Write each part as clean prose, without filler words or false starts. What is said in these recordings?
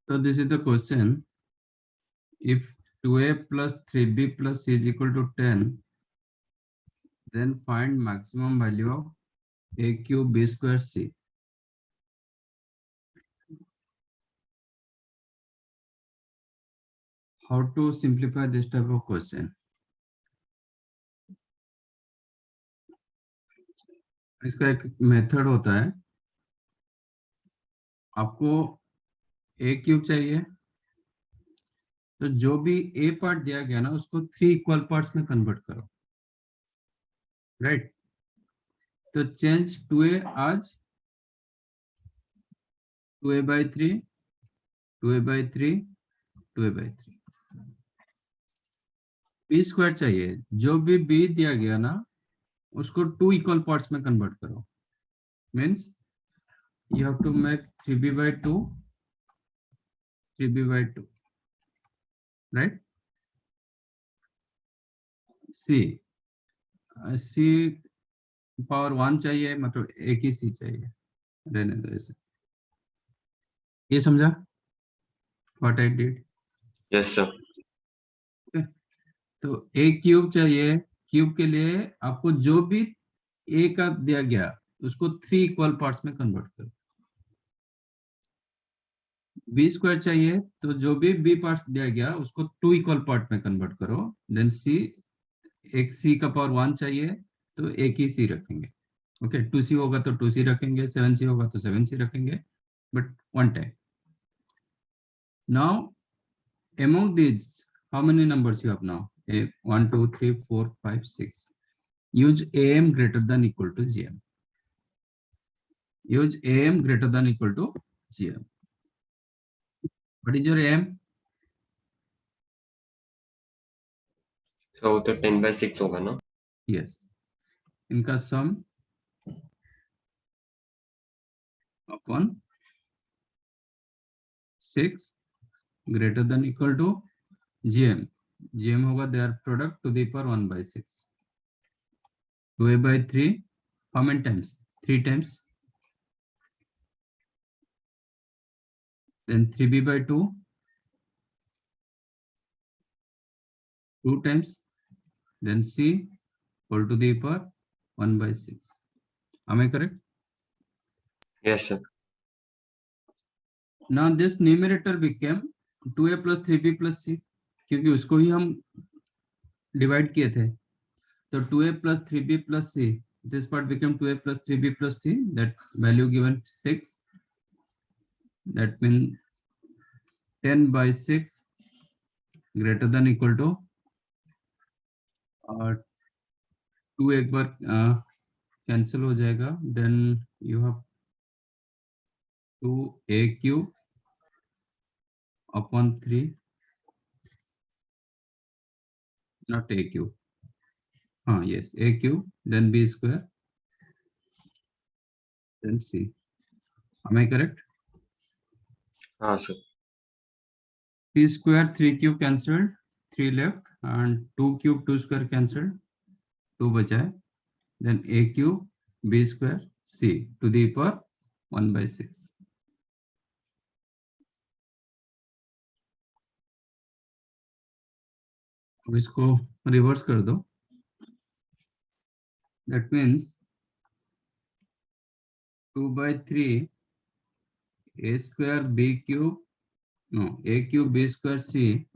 So this is the question. If 2a plus 3b plus c is equal to 10, then find maximum value of a cube b square c. How to simplify this type of question? इसका एक method होता है, आपको ए cube चाहिए, तो जो भी ए part दिया गया ना उसको 3 इक्वल पार्ट्स में कन्वर्ट करो, राइट? तो चेंज 2a आज 2a by 3, 2a by 3, 2a by 3. b square चाहिए, जो भी b दिया गया ना उसको 2 इक्वल पार्ट्स में कन्वर्ट करो, means you have to make 3b by 2, 3b by 2, right? c power 1 चाहिए, मतलब एक ही c चाहिए, रहने दो ऐसे। ये समझा what I did? Yes sir. तो ए क्यूब चाहिए, क्यूब के लिए आपको जो भी ए का दिया गया उसको 3 इक्वल पार्ट्स में कन्वर्ट करो। बी स्क्वायर चाहिए, तो जो भी बी पार्ट्स दिया गया उसको 2 इक्वल पार्ट में कन्वर्ट करो। देन सी, एक सी का पावर 1 चाहिए तो एक ही सी रखेंगे, ओके। 2c होगा तो 2c रखेंगे, 7c होगा तो 7c रखेंगे, but one time. Now among these, how many numbers you have now? 1 2 3 4 5 6. Use am greater than equal to gm. Use am greater than equal to gm. What is your am? So तो 10/6 होगा ना? Yes. इनका sum upon 6 greater than equal to gm. gm होगा their product to the power 1 by 6. 2a by 3. How many times? 3 times. Then 3b by 2. 2 times. Then c whole to the power 1 by 6. Am I correct? Yes sir. Now this numerator became 2a plus 3b plus c, क्योंकि उसको ही हम divide किए थे। तो 2a plus 3b plus c, this part became 2a plus 3b plus c, that value given 6, that means 10 by 6 greater than equal to 2 एक बार cancel हो जाएगा, then you have 2a cube upon 3, not a cube, yes, a cube, then b square, then c. Am I correct? हाँ sir. 3 square 3 cube cancelled, 3 left, and 2 cube 2 square cancelled, 2 बचा है, then a cube b square c to the power 1 by 6. अब इसको reverse कर दो, that means 2 by 3 a square b cube, no, a cube b square c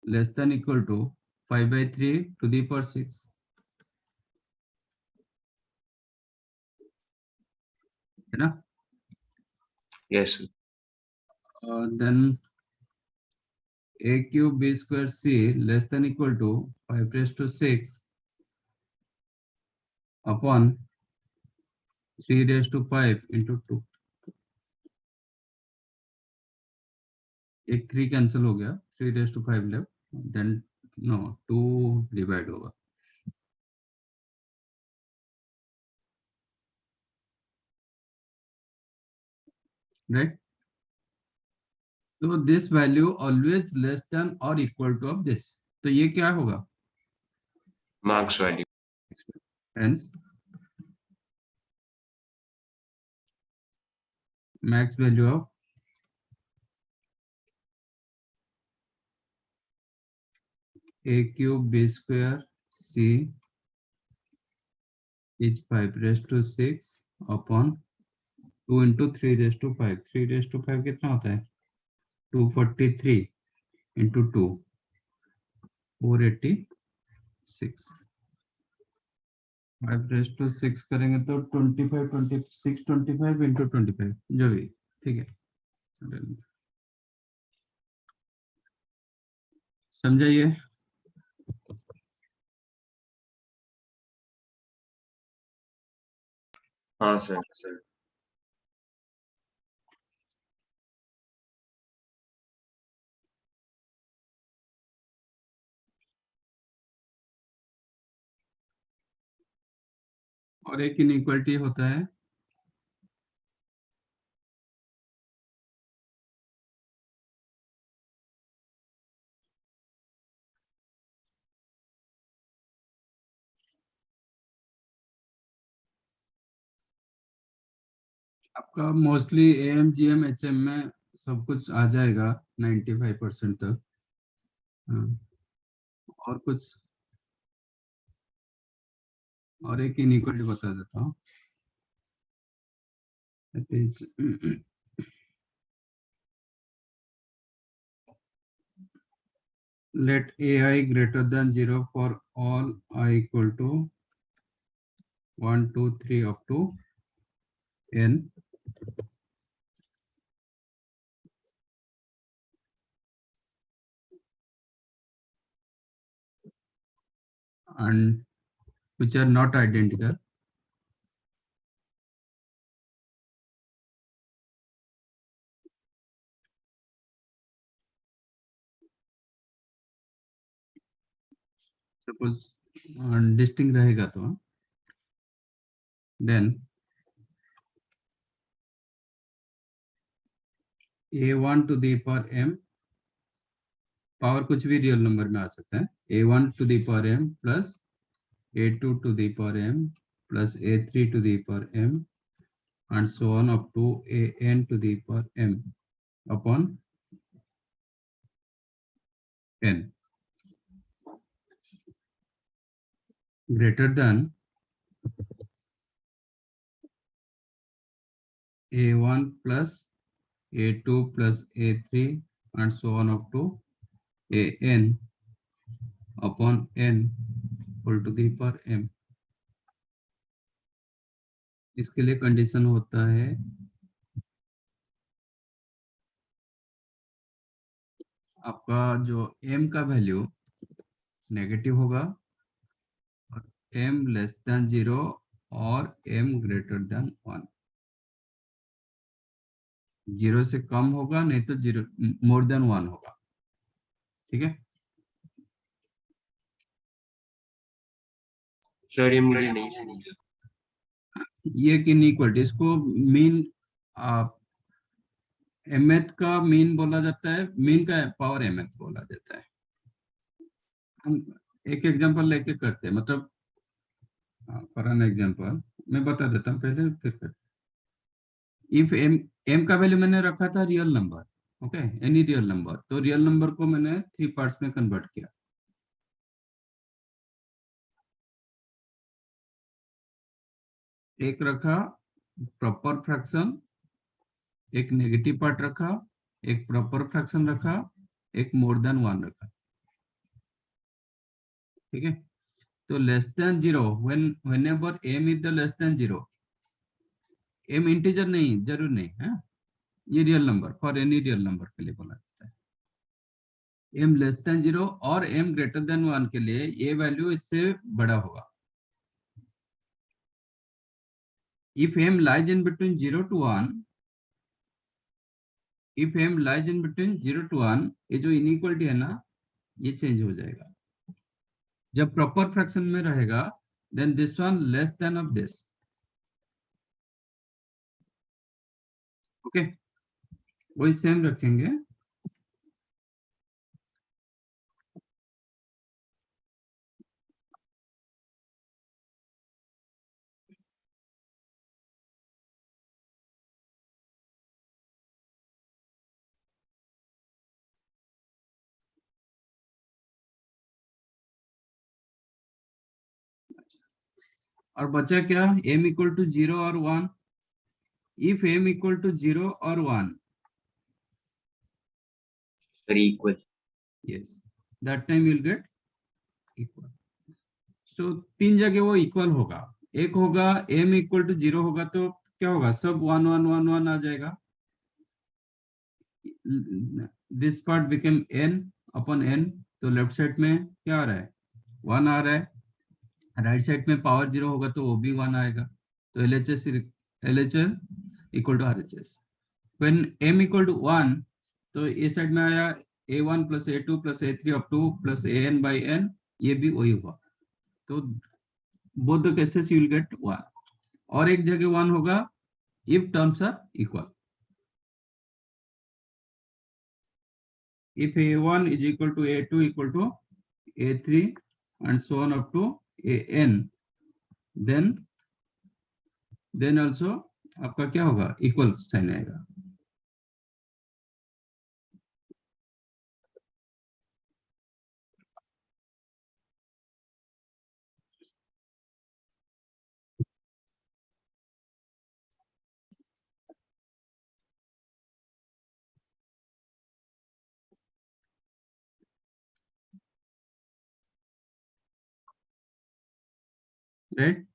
less than equal to 5 by 3 to the power 6. है ना? Yes sir. Then a cube b square c less than equal to 5 raised to 6 upon 3 raised to 5 into 2. एक 3 cancel हो गया, 3 raised to 5 left, then no 2 divide होगा, right? तो this value always less than or equal to of this, तो ये क्या होगा? Marks value. Hence max value of a cube b square c is 5 raised to 6 upon 2 into 3 raised to 5. 3 raised to 5 कितना होता है? 243 into 2, 486. 5 raised to 6 करेंगे तो 25, 26, 25 into 25 जो भी, ठीक है, समझाइए। हाँ सर। और एक इनइक्वालिटी होता है आपका मोस्टली एएम जीएम एचएम में सब कुछ आ जाएगा 95% तक। हाँ, और कुछ, और एक इनइक्वालिटी बता देता हूँ। That is, let ai greater than 0 for all I equal to 1, 2, 3 up to n, and which are not identical. Suppose distinct रहेगा तो then a1 to the power m, power कुछ भी रियल नंबर में आ सकता है, a1 to the power m plus a2 to the power m plus a3 to the power m and so on up to an to the power m upon n greater than a1 plus a2 plus a3 and so on up to an upon n equal to the power m। इसके लिए condition होता है आपका जो m का value negative होगा और m less than 0 और m ग्रेटर देन 1। 0 से कम होगा, नहीं तो 0 मोर देन 1 होगा, ठीक है। सर ये मुझे नहीं समझा। ये कि इनइक्वालिटी, इसको मीन mth का मीन बोला जाता है, मीन का पावर mth बोला जाता है। हम एक एग्जांपल लेके करते हैं, मतलब फॉर एन एग्जांपल मैं बता देता हूँ पहले, फिर करते। इफ m का वैल्यू मैंने रखा था real number, okay, any real number, तो रियल नंबर को मैंने 3 पार्ट्स में कन्वर्ट किया। एक रखा प्रॉपर फ्रैक्शन, एक नेगेटिव पार्ट रखा, एक प्रॉपर फ्रैक्शन रखा, एक मोर देन 1 रखा, ठीक है। तो less than 0, whenever m is the less than 0, m integer नहीं, जरूर नहीं है, ये real number, for any real number के लिए बोला जाता है। m लेस देन 0 और m ग्रेटर देन 1 के लिए ये वैल्यू इससे बड़ा होगा। if m lies in between 0 to 1, if m lies in between 0 to 1, ये जो इनइक्वालिटी है ना, ये चेंज हो जाएगा। जब प्रॉपर फ्रैक्शन में रहेगा, then this one less than of this, okay, वही सेम रखेंगे। और बचा क्या, m इक्वल टू 0 और 1. इफ m इक्वल टू 0 और 1, Very equal. yes, that time you'll get equal. So 3 जगह वो इक्वल होगा. एक होगा m इक्वल टू 0 होगा तो क्या होगा, सब 1 1 1 1 आ जाएगा. This part become n upon n. तो लेफ्ट साइड में क्या आ रहा है, 1 आ रहा है. राइट साइड में पावर 0 होगा तो वो भी 1 आएगा. तो LHS equal to RHS. When m equal to 1, तो ये साइड में आया a1 plus a2 plus a3 up to plus an by n. ये भी वही हुआ. तो both the cases you will get 1. और एक जगह 1 होगा if terms are equal. If a1 is equal to a2 equal to a3 and so on up to an, then also आपका क्या होगा, इक्वल साइन आएगा. राइट.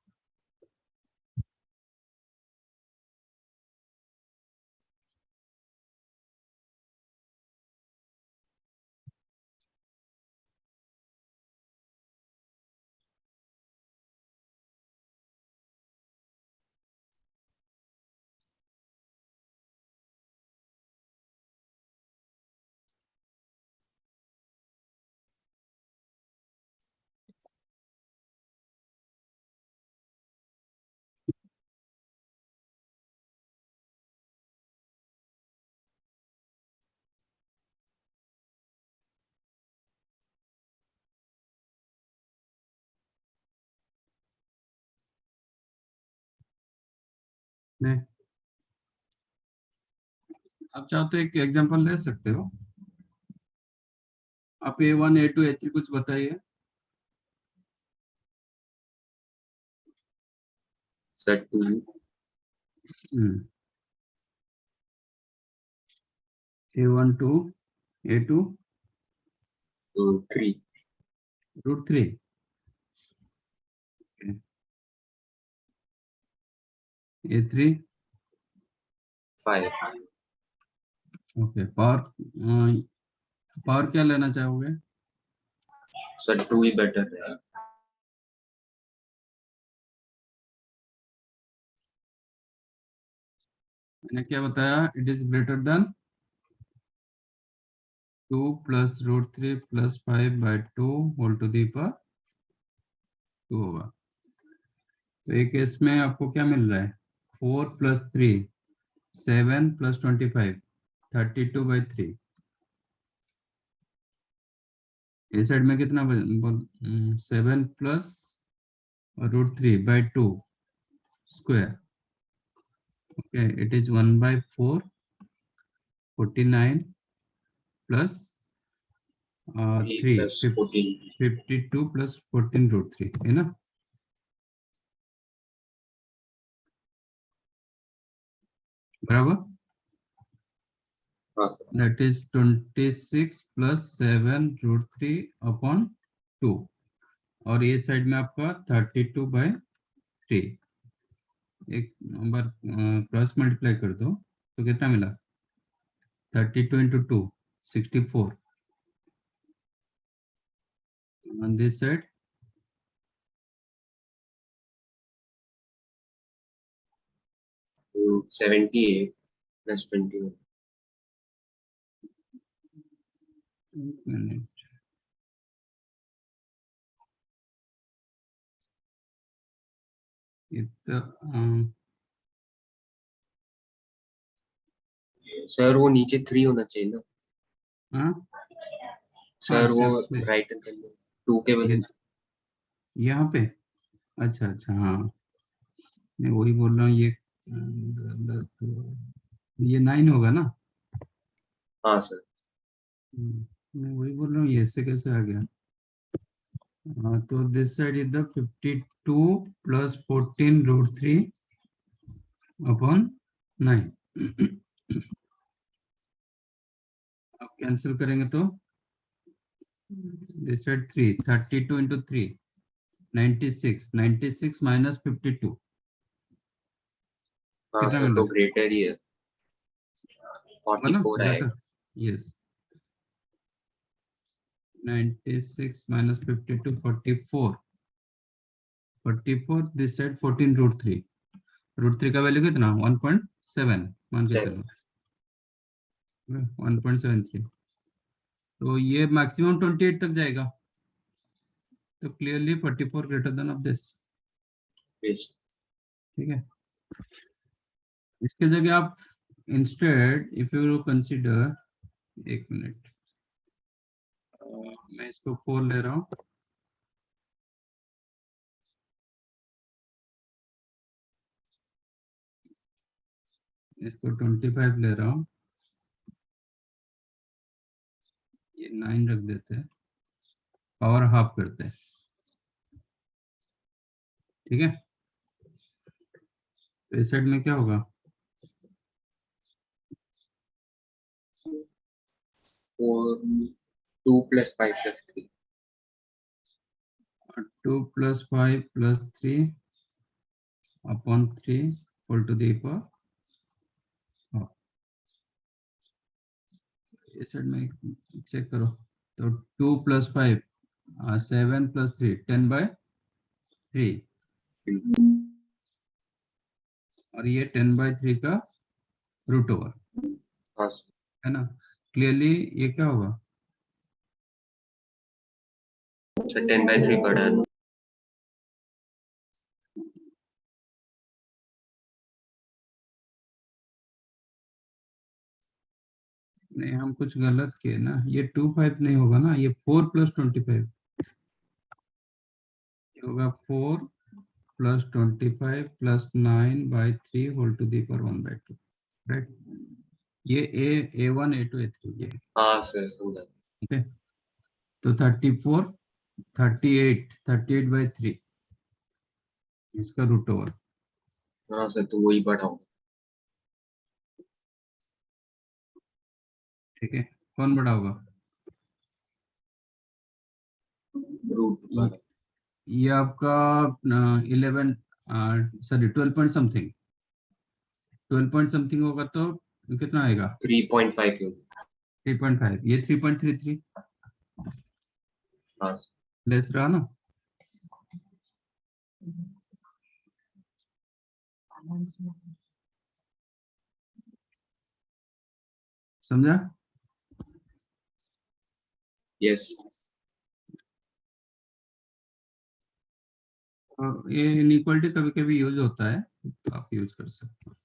नहीं, आप चाहो तो एक एग्जांपल ले सकते हो. आप a1 a2 a3 कुछ बताइए. Sir, 2, a1 2 a2 3, root 3. a3 5. Okay. Power क्या लेना चाहोगे. Sir, 2 ही better है. मैंने क्या बताया, it is greater than 2 plus root 3 plus 5 by 2 whole to the power 2 होगा. तो एक केस में आपको क्या मिल रहा है, 4 प्लस 3 7 प्लस 25 32 बाई 3. इस साइड में कितना 7 plus root 3 by 2 square. Okay, it is 1 by 4 49 plus 3 3 plus 14. 52 plus 14 root 3 है ना. बराबर. हाँ sir. That is 26 plus 7 root 3 upon 2. और ये साइड में आपका 32 by 3. एक नंबर क्रॉस मल्टीप्लाई कर दो तो कितना मिला, 32 into 2 64. On this side 78 plus 21. minute. Sir वो नीचे 3 होना चाहिए ना. हाँ, सर वो step राइट हैंड साइड में 2 के बदले. यहाँ पे. अच्छा अच्छा, हाँ मैं वही बोल रहा हूँ, ये गलत हुआ. ये 9 होगा ना. हाँ सर. मैं वही बोल रहा हूँ, ये इससे कैसे आ गया. तो this side is the 52 plus 14 root 3 upon 9. अब कैंसिल करेंगे तो this side 3, 32 into 3, 96, 96 minus 52. हाँ कितना सर, मिला? तो ग्रेटर ही है, 44 आएगा। Yes. 96 minus 52, 44. 44, this side 14 root 3. Root 3 का वैल्यू कितना? 1.7 मान के चलो, 1.73. तो ये मैक्सिमम 28 तक जाएगा, तो clearly 44 greater than of this. Yes. ठीक है, इसके जगह आप इंस्टेड इफ यू कंसीडर, एक मिनट, मैं इसको 4 ले रहा हूँ, इसको 25 ले रहा हूँ, ये 9 रख देते हैं, पावर हाफ करते हैं. ठीक है, तो इस साइड में क्या होगा? 2 plus 5 plus 3. 2 plus 5 plus 3 upon 3 whole to the power half. इस साइड में चेक करो, तो 2 plus 5 7 plus 3 10 by 3, और ये 10 by 3 का रूट ओवर हाँ सर, है ना. क्लियरली ये क्या होगा? 10/3 पढ़ा है। नहीं, हम कुछ गलत किए ना, ये 25 नहीं होगा ना, ये 4 plus 25 होगा, 4 plus 25 plus 9 by 3 whole to the power 1/2, right. ये A1 A2 A3 ये, हाँ सर, समझा। ठीक है. तो 34 38 by 3 इसका रूट ओवर. हाँ सर, तो वही पढ़ाऊँ। ठीक है, कौन बड़ा होगा? रूट ये आपका 11 sorry 12 point something, 12 point something होगा, तो कितना आएगा? 3.5 क्यों? 3.5, ये 3.33 हाँ सर। लेस रहा ना. समझा? यस। ये इनइक्वालिटी कभी कभी यूज होता है, तो आप यूज कर सकते हो.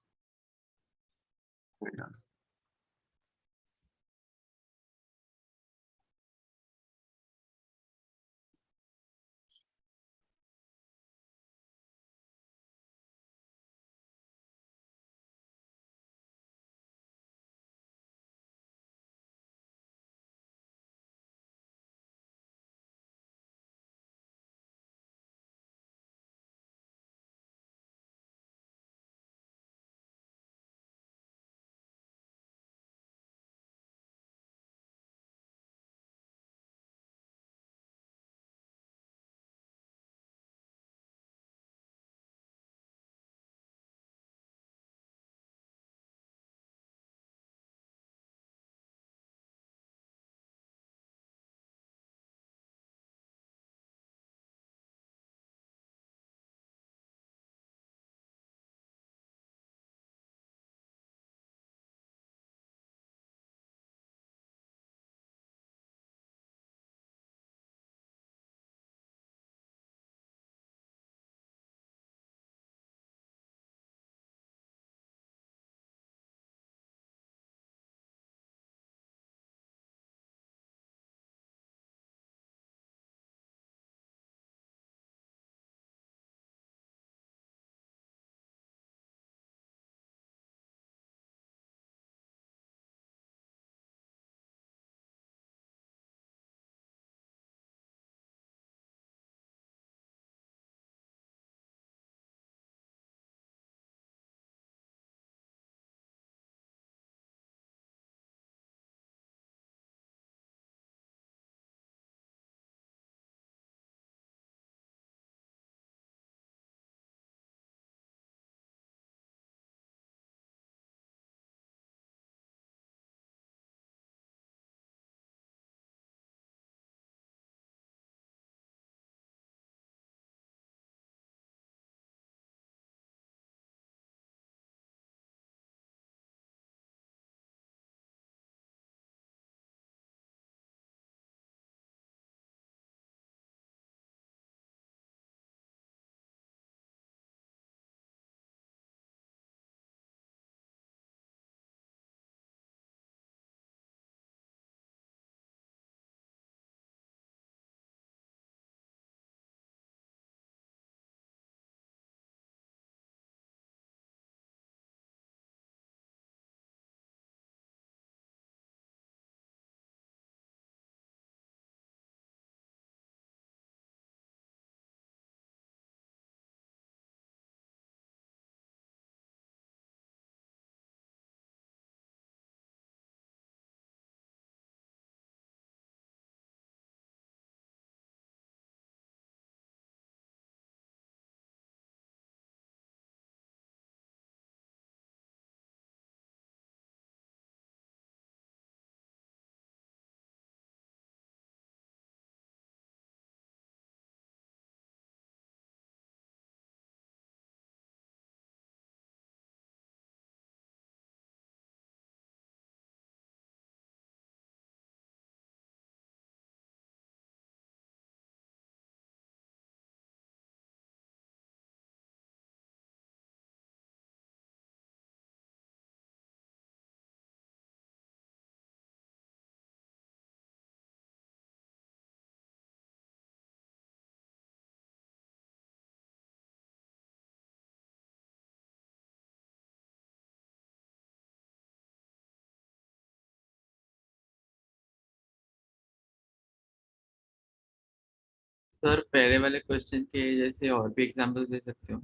सर पहले वाले क्वेश्चन के जैसे और भी एग्जांपल्स दे सकते हो?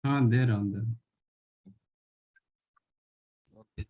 हाँ दे रहा हूँ। Okay.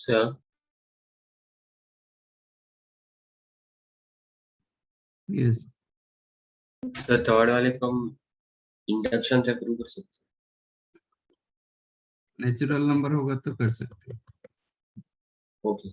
Sir yes sir third वाले को हम इंडक्शन से प्रूव कर सकते नेचुरल नंबर होगा तो कर सकते हैं। हैं। Okay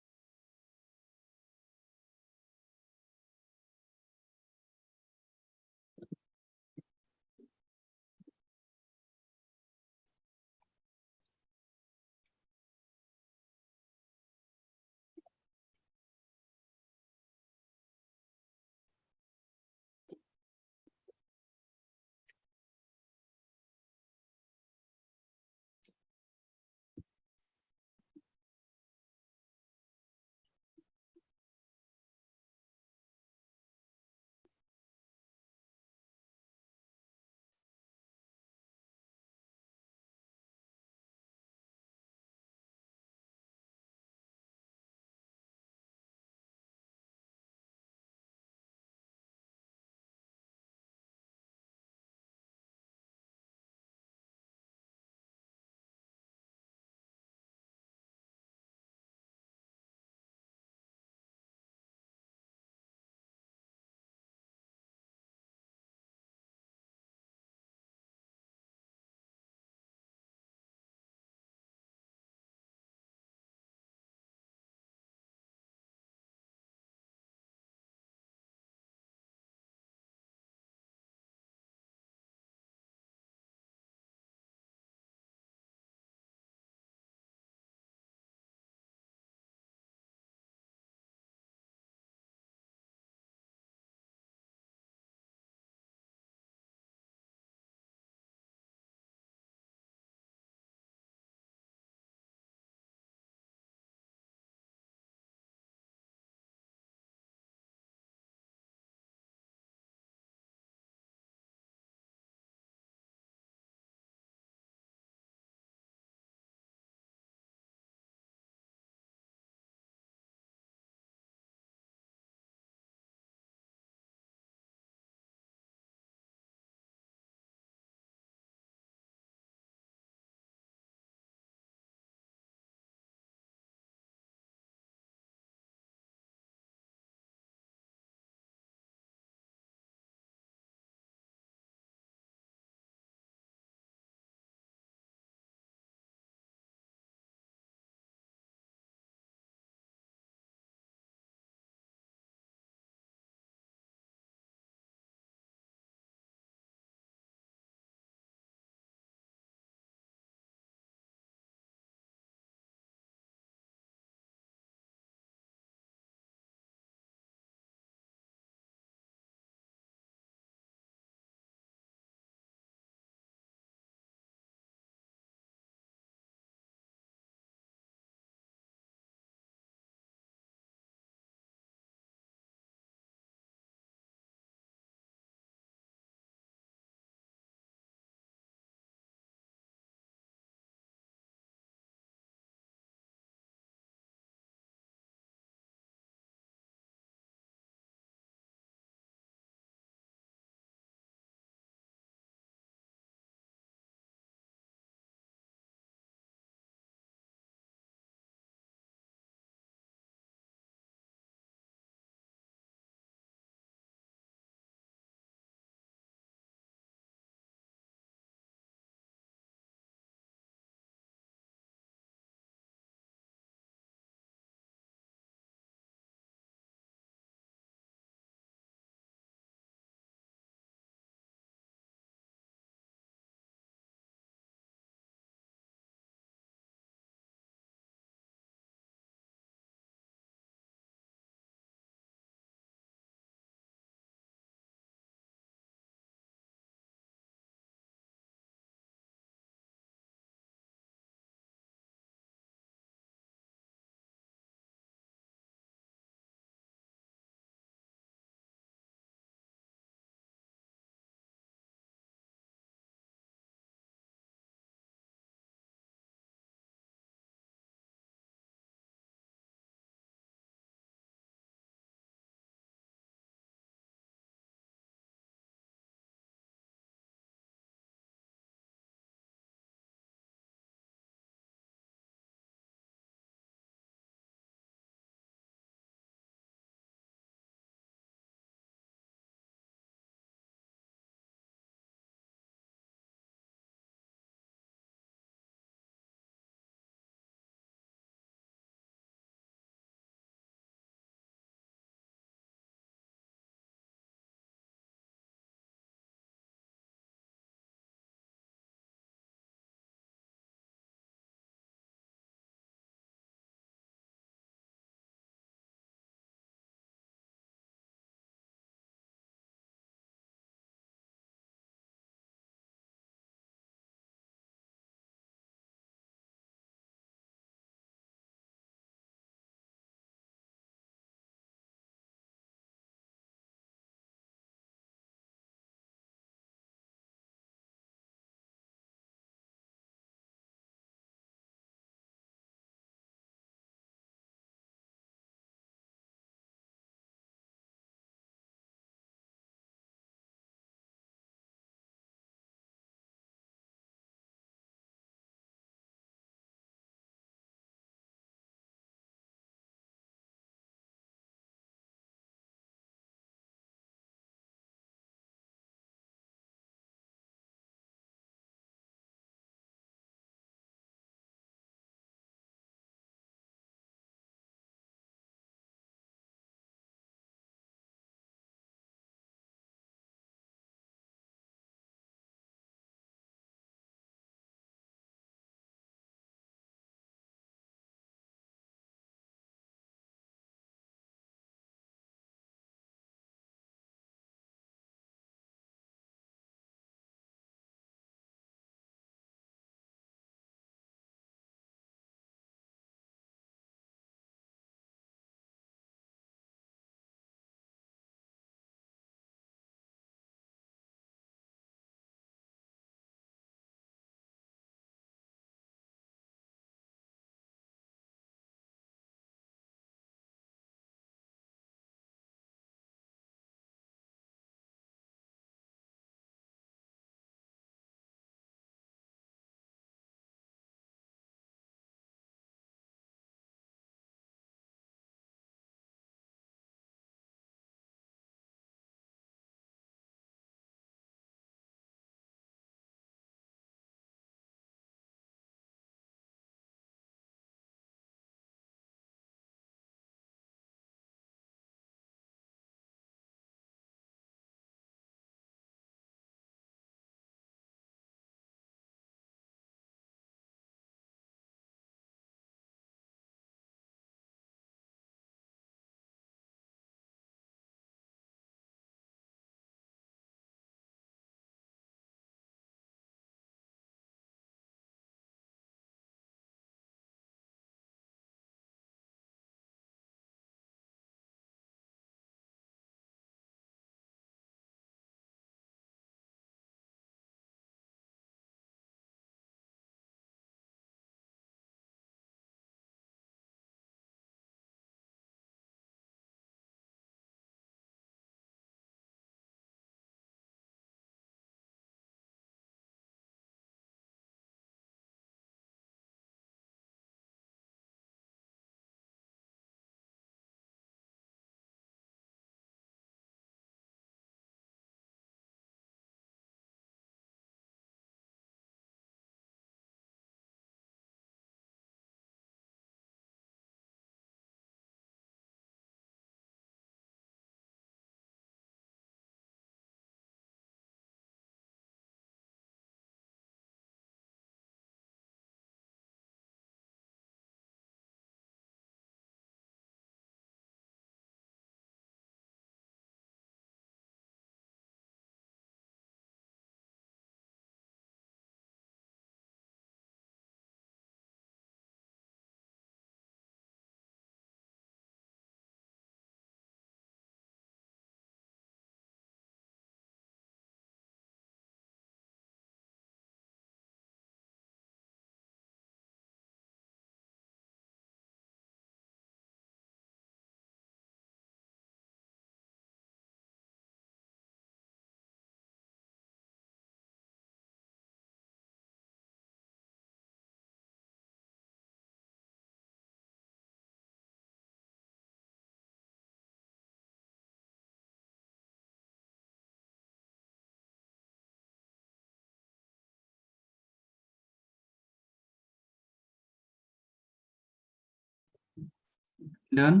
done.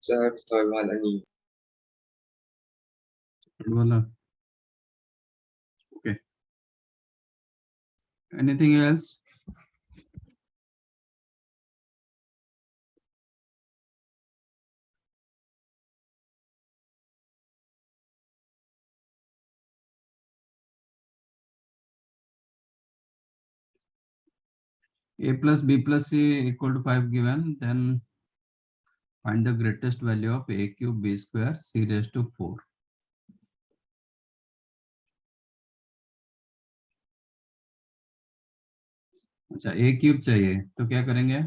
सर थर्ड वाला नहीं। वाला okay. Anything else? A plus B plus C equal to 5 given, then find the greatest value of A cube B square C raised to 4. अच्छा A क्यूब चाहिए तो क्या करेंगे?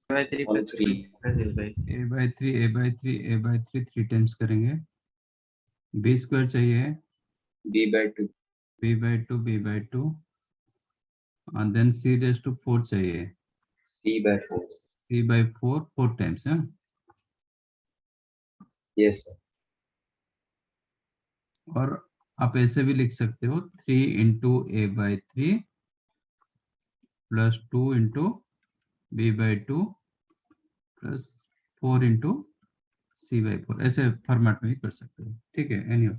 by 3 On plus 3 A by 3. A by 3 A by 3 A by 3 3 times करेंगे। B square चाहिए, B by 2 B by 2 B by 2 and then C raised to 4 चाहिए, C by 4. C by 4 4 times है। Yes sir. और आप ऐसे भी लिख सकते हो 3 into A by 3 plus 2 into B by 2 plus 4 into C by 4, ऐसे फॉर्मेट में ही कर सकते हो। ठीक है, एनी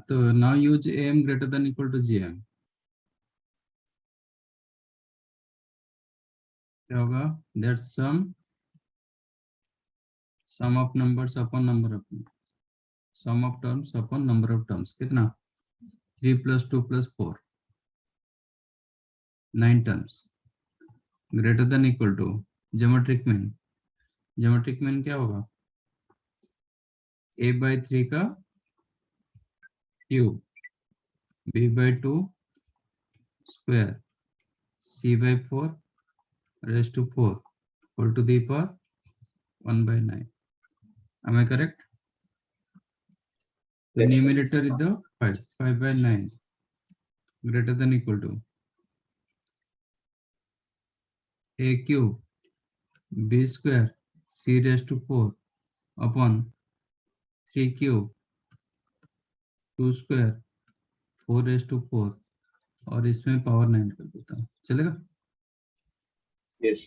तो now use AM greater than equal to GM। क्या होगा? That's sum of numbers upon number of sum of terms upon number of terms. कितना? 3 plus 2 plus 4 9 terms greater than equal to geometric mean. Geometric mean क्या होगा? A by 3 का cube, B by 2 square, C by 4 raised to 4 whole to the power 1 by 9. Am I correct? The Yes, sir. numerator is the 5 by 9 greater than equal to A cube B square C raised to 4 upon 3 cube 2 square 4 raised to 4 और इसमें power 9 कर देता हूँ, चलेगा? Yes.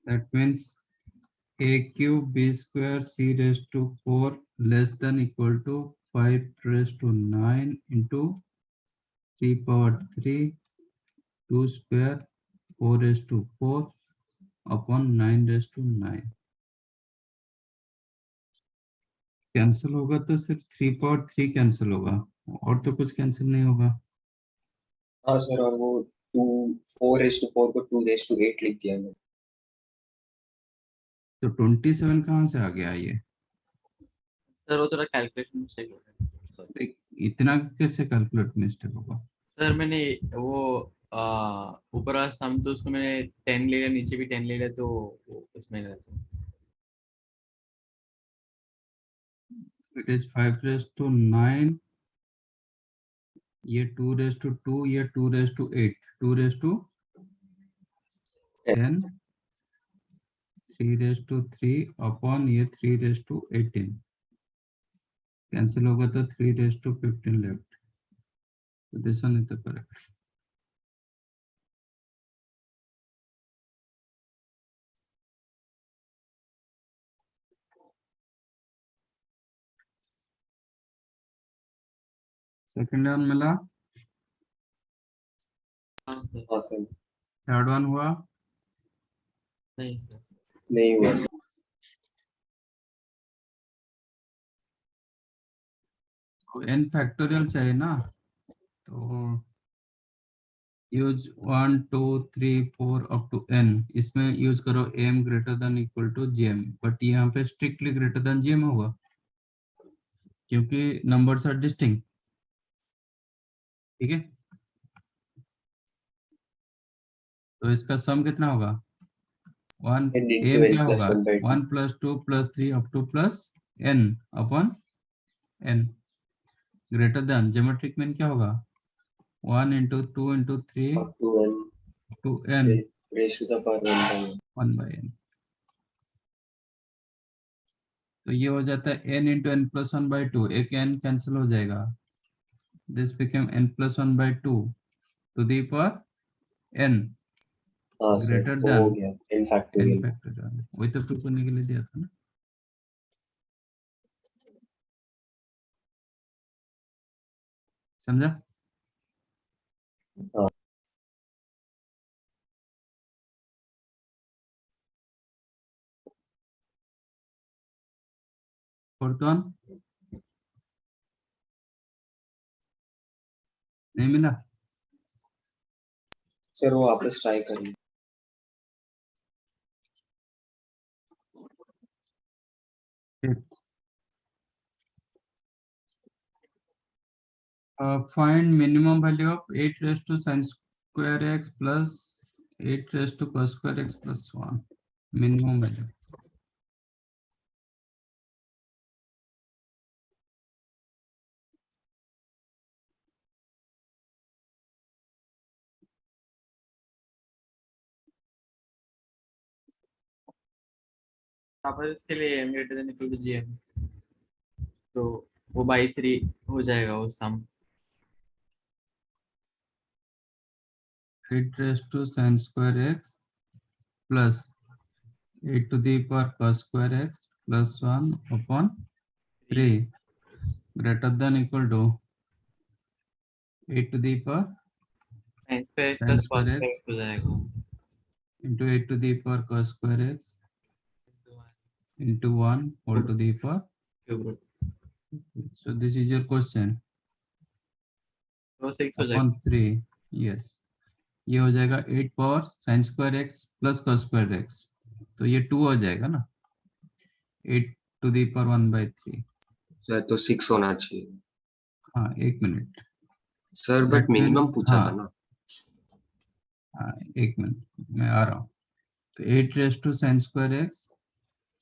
That means A cube B square C raised to 4 less than equal to 5 raised to 9 into 3 power 3 2 square 4 raised to 4 upon 9 raised to 9। Cancel होगा तो सिर्फ 3 power 3 cancel होगा और तो कुछ कैंसिल नहीं होगा। हाँ सर, और वो 4:4 को 2:8 लिख दिया मैंने। तो 27 कहाँ से आ गया ये? सर वो थोड़ा कैलकुलेशन मिस्टेक हो गया। Sorry. इतना कैसे कैलकुलेट मिस्टेक होगा? सर मैंने वो ऊपर वाला सम तो उसको मैंने 10 ले लिया, नीचे भी 10 ले लिया, तो वो उसमें गलत है। इट इज 5 raised to 9, ये 2 raised to 2, ये 2 raised to 8, 2 raised to 10, 3 raised to 3 upon ये 3 raised to 18 कैंसिल होगा तो 3 raised to 15 लेफ्ट। तो this one is the correct. Second one मिला, हाँ सर। हाँ सर। थर्ड वन हुआ, नहीं सर। नहीं हुआ सर। n फैक्टोरियल चाहिए ना, तो यूज 1 2 3 4 अप टू n, इसमें यूज करो m greater than equal to gm, but यहाँ पे स्ट्रिक्टली ग्रेटर देन gm होगा क्योंकि नंबर्स आर डिस्टिंक्ट। ठीक है, तो इसका सम कितना होगा? 1 n into m n क्या plus होगा? 1 by 2 1 plus 2 plus 3 up to plus n upon n greater than geometric mean क्या होगा? 1 into 2 into 3 up to n to n raised to the power 1 by n. 1 by n। तो ये हो जाता है n into n plus 1 by 2, एक n cancel हो जाएगा, this became n plus 1 by 2 to the power n हाँ sir, greater वो हो than गया n n factorial। factorial। वही तो प्रूव करने के लिए दिया था ना। समझा? हाँ फोर्थ वन नहीं मिला? सर, वो वापस ट्राई करिए। Fifth, find minimum value of 8 raised to sin square x plus 8 raised to cos square x plus 1, minimum value। वापस इसके लिए m greater than equal to gm, तो वो by 3 हो जाएगा वो सम। 8 raised to sin square x plus 8 to the power cos square x plus 1 upon 3 greater than equal to 8 to the power sin square x sin plus cos square square x x हो जाएगा into 8 to the power cos square x into 1 whole to the power। cube root, So this is your question तो 6 हो upon जाएगा। 3। yes, ये हो जाएगा 8 power sin square x plus cos square x, तो ये 2 हो जाएगा ना, 8 to the power 1 by 3। Sir, तो 6 होना चाहिए हाँ, एक minute sir, but That means- minimum पूछा हाँ, था ना। हाँ, एक मिनट मैं आ रहा हूँ। तो 8 raised to sin square x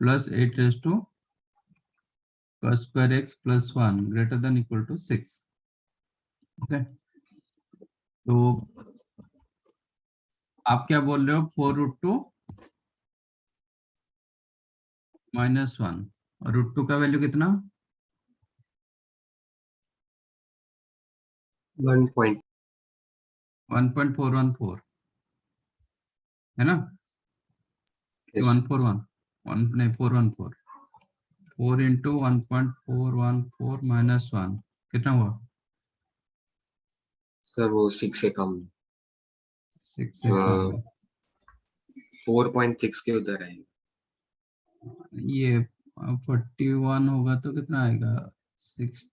plus 8 raised to cos square x plus 1 greater than equal to 6। Okay, तो आप क्या बोल रहे हो? 4√2 minus 1, और √2 का वैल्यू कितना? 1.414 है ना? Yes. 141 नहीं 414, 4 into 1.414 minus 1 कितना हुआ? सर, वो 6 से कम। 6 से कम। 4.6 के उधर है। ये 41 होगा तो कितना आएगा? 6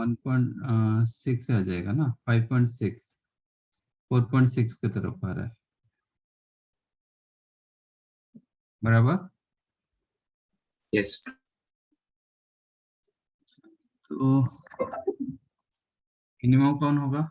1.6 आ जाएगा ना, 5.6 4.6 की तरफ आ रहा है, बराबर। यस। तो मिनिमम कौन होगा?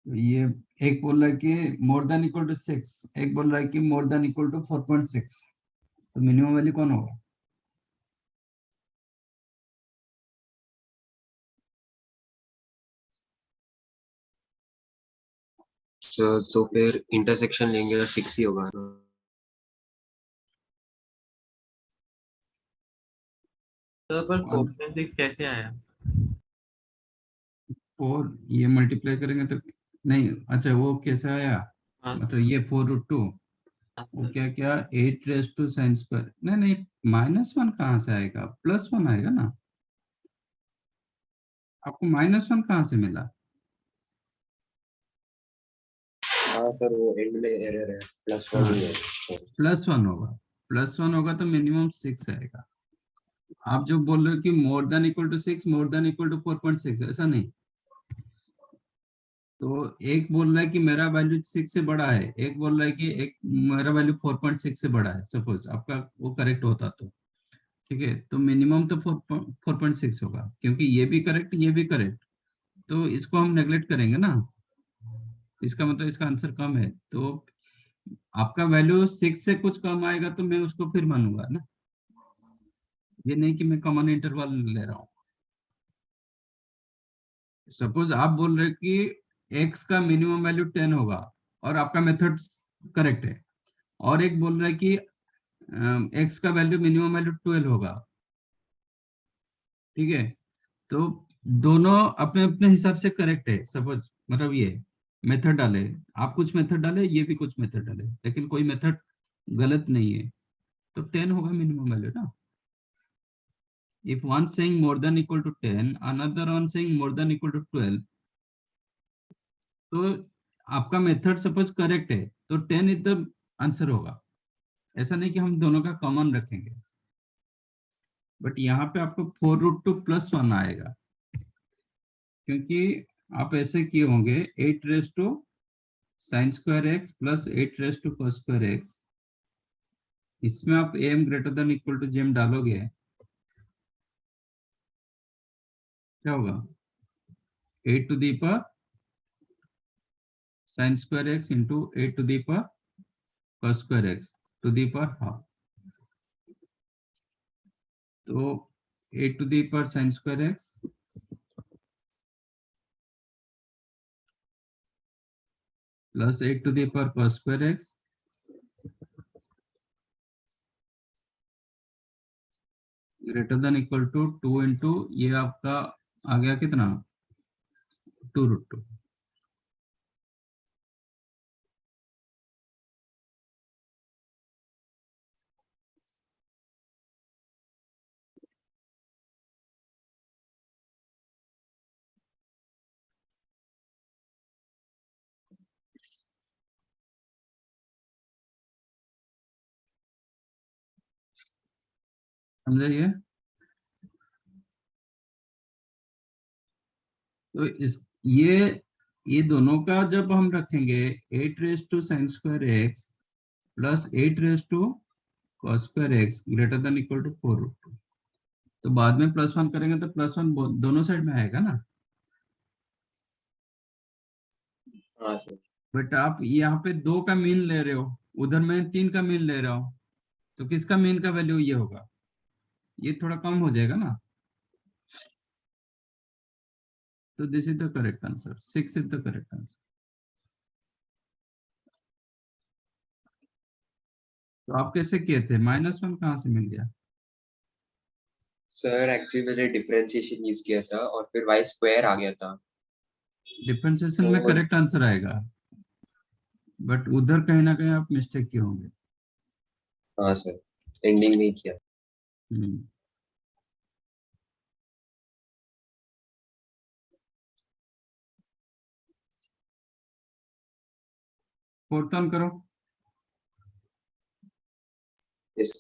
ये एक बोल रहा है कि मोर देन इक्वल टू 6, एक बोल रहा है कि मोर देन इक्वल टू 4.6, तो मिनिमम वैल्यू कौन होगा? सर, तो फिर इंटरसेक्शन लेंगे तो 6 ही होगा ना। तो पर 4.6 कैसे आया? 4 ये मल्टीप्लाई करेंगे तो नहीं, अच्छा वो कैसे आया? हाँ मतलब ये 4√2 वो सर। क्या क्या 8 रेज टू साइन स्क्वायर, नहीं नहीं -1 कहाँ से आएगा? +1 आएगा ना। आपको -1 कहाँ से मिला? हाँ सर, वो एंड में एरर है, +1 ही है। +1 होगा, +1 होगा तो मिनिमम 6 आएगा। आप जो बोल रहे हो कि more than equal to 6 more than equal to 4.6, ऐसा नहीं। तो एक बोल रहा है कि मेरा वैल्यू 6 से बड़ा है, एक बोल रहा है कि एक मेरा वैल्यू 4.6 से बड़ा है, सपोज आपका वो करेक्ट होता तो ठीक है, तो मिनिमम तो 4.6 होगा, क्योंकि ये भी करेक्ट ये भी करेक्ट, तो इसको हम नेग्लेक्ट करेंगे ना, इसका मतलब इसका आंसर कम है, तो आपका वैल्यू 6 से कुछ कम आएगा तो मैं उसको फिर मानूंगा ना, ये नहीं कि मैं कॉमन इंटरवल ले रहा हूँ। सपोज आप बोल रहे कि x का मिनिमम वैल्यू 10 होगा और आपका मेथड करेक्ट है, और एक बोल रहा है कि x का वैल्यू मिनिमम वैल्यू 12 होगा, ठीक है, तो दोनों अपने अपने हिसाब से करेक्ट है, सपोज मतलब ये मेथड डाले, आप कुछ मेथड डाले, ये भी कुछ मेथड डाले, लेकिन कोई मेथड गलत नहीं है, तो 10 होगा मिनिमम वैल्यू ना। If one saying more than equal to 10, another one saying more than equal to 12, तो आपका मेथड सपोज करेक्ट है तो 10 इज द आंसर होगा, ऐसा नहीं कि हम दोनों का कॉमन रखेंगे, बट यहाँ पे आपको 4√2 प्लस 1 आएगा, क्योंकि आप ऐसे किए होंगे 8 raise to sine square x plus 8 raise to cos square x, इसमें आप M greater than equal to GM डालोगे, क्या होगा, 8 to the power sine square x into 8 to the power cos square x to the power half, तो 8 to the power sin square x plus 8 to the power cos square x greater than equal to 2 into ये आपका आ गया कितना, 2√2। समझे तो इस ये दोनों का जब हम रखेंगे 8 raise to sine square x plus 8 raise to cos square x greater than equal to 4√2, तो बाद में प्लस 1 करेंगे तो प्लस 1 दोनों साइड में आएगा ना, हाँ सर। बट आप यहाँ पे 2 का मीन ले रहे हो, उधर मैं 3 का मीन ले रहा हूँ, तो किसका मीन का वैल्यू ये होगा, ये थोड़ा कम हो जाएगा ना, तो this is the correct answer, 6 is the correct answer. तो आप कैसे किए थे, -1 कहाँ से मिल गया, सर एक्चुअली मैंने डिफरेंशिएशन यूज किया था और फिर y स्क्वायर आ गया था, डिफरेंशिएशन में तो करेक्ट आंसर आएगा, बट उधर कहीं ना कहीं आप मिस्टेक किए होंगे। हाँ सर, एंडिंग नहीं किया। हम्म, फोर्थ ऑन करो। इस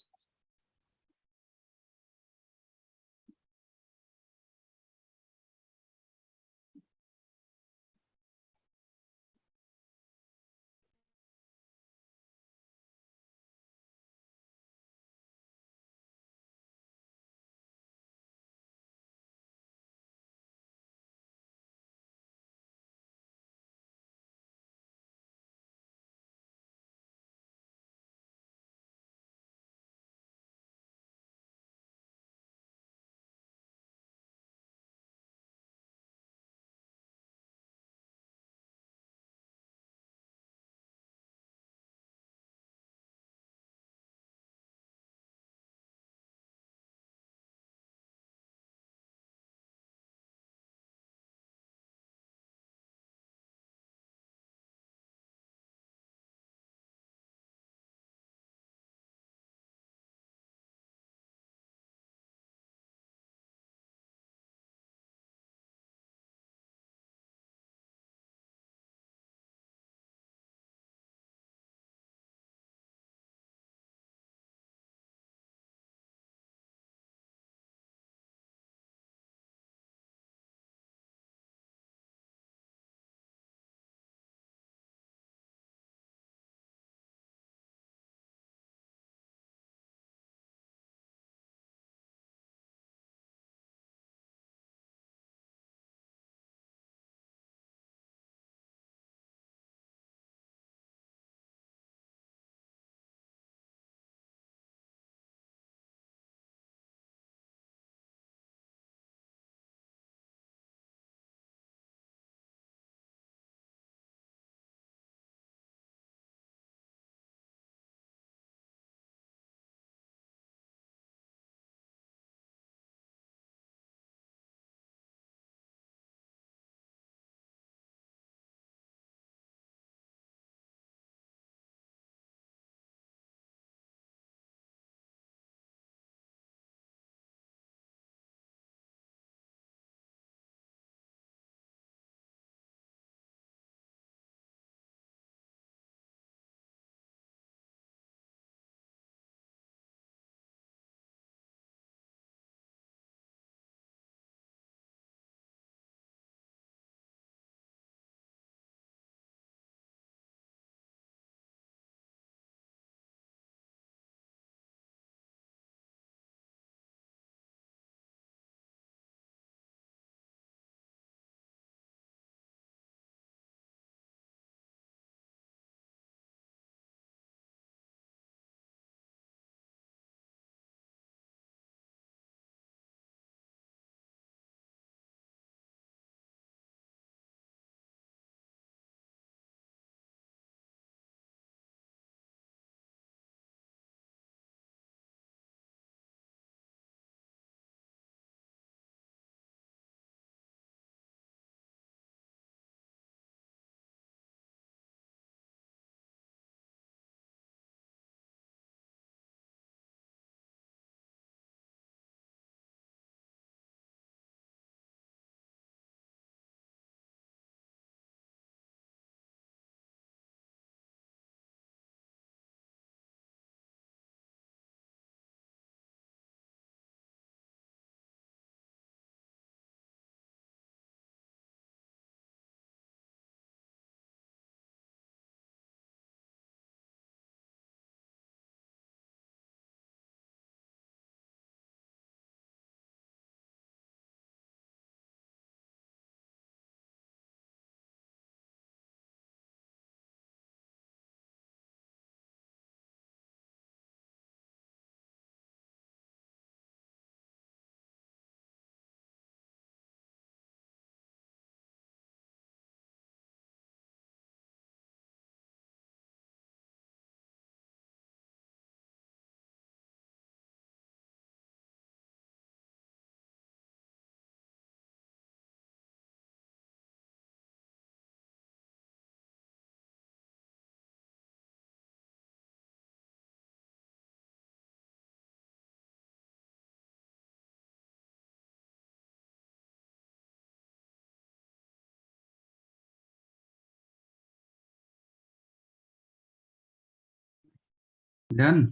डन।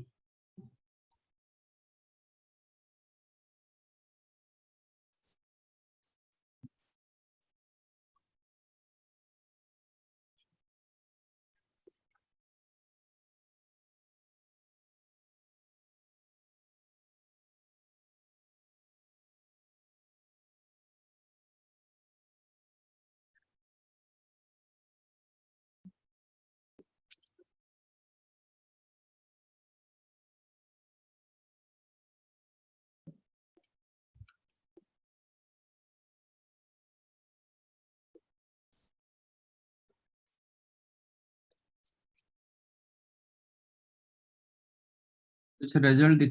कुछ रिजल्ट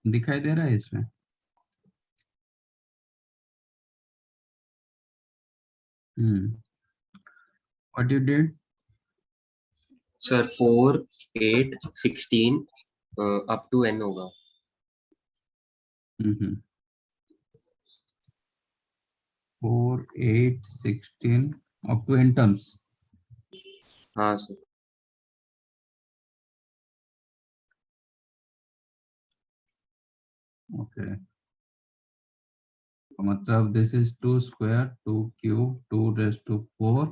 दिखाई दे रहा है इसमें? What you did? Sir 4 8 16 up to n होगा। 4 8 16 up to n terms. हाँ सर। Okay, मतलब this is 2 square 2 cube 2 raised to 4.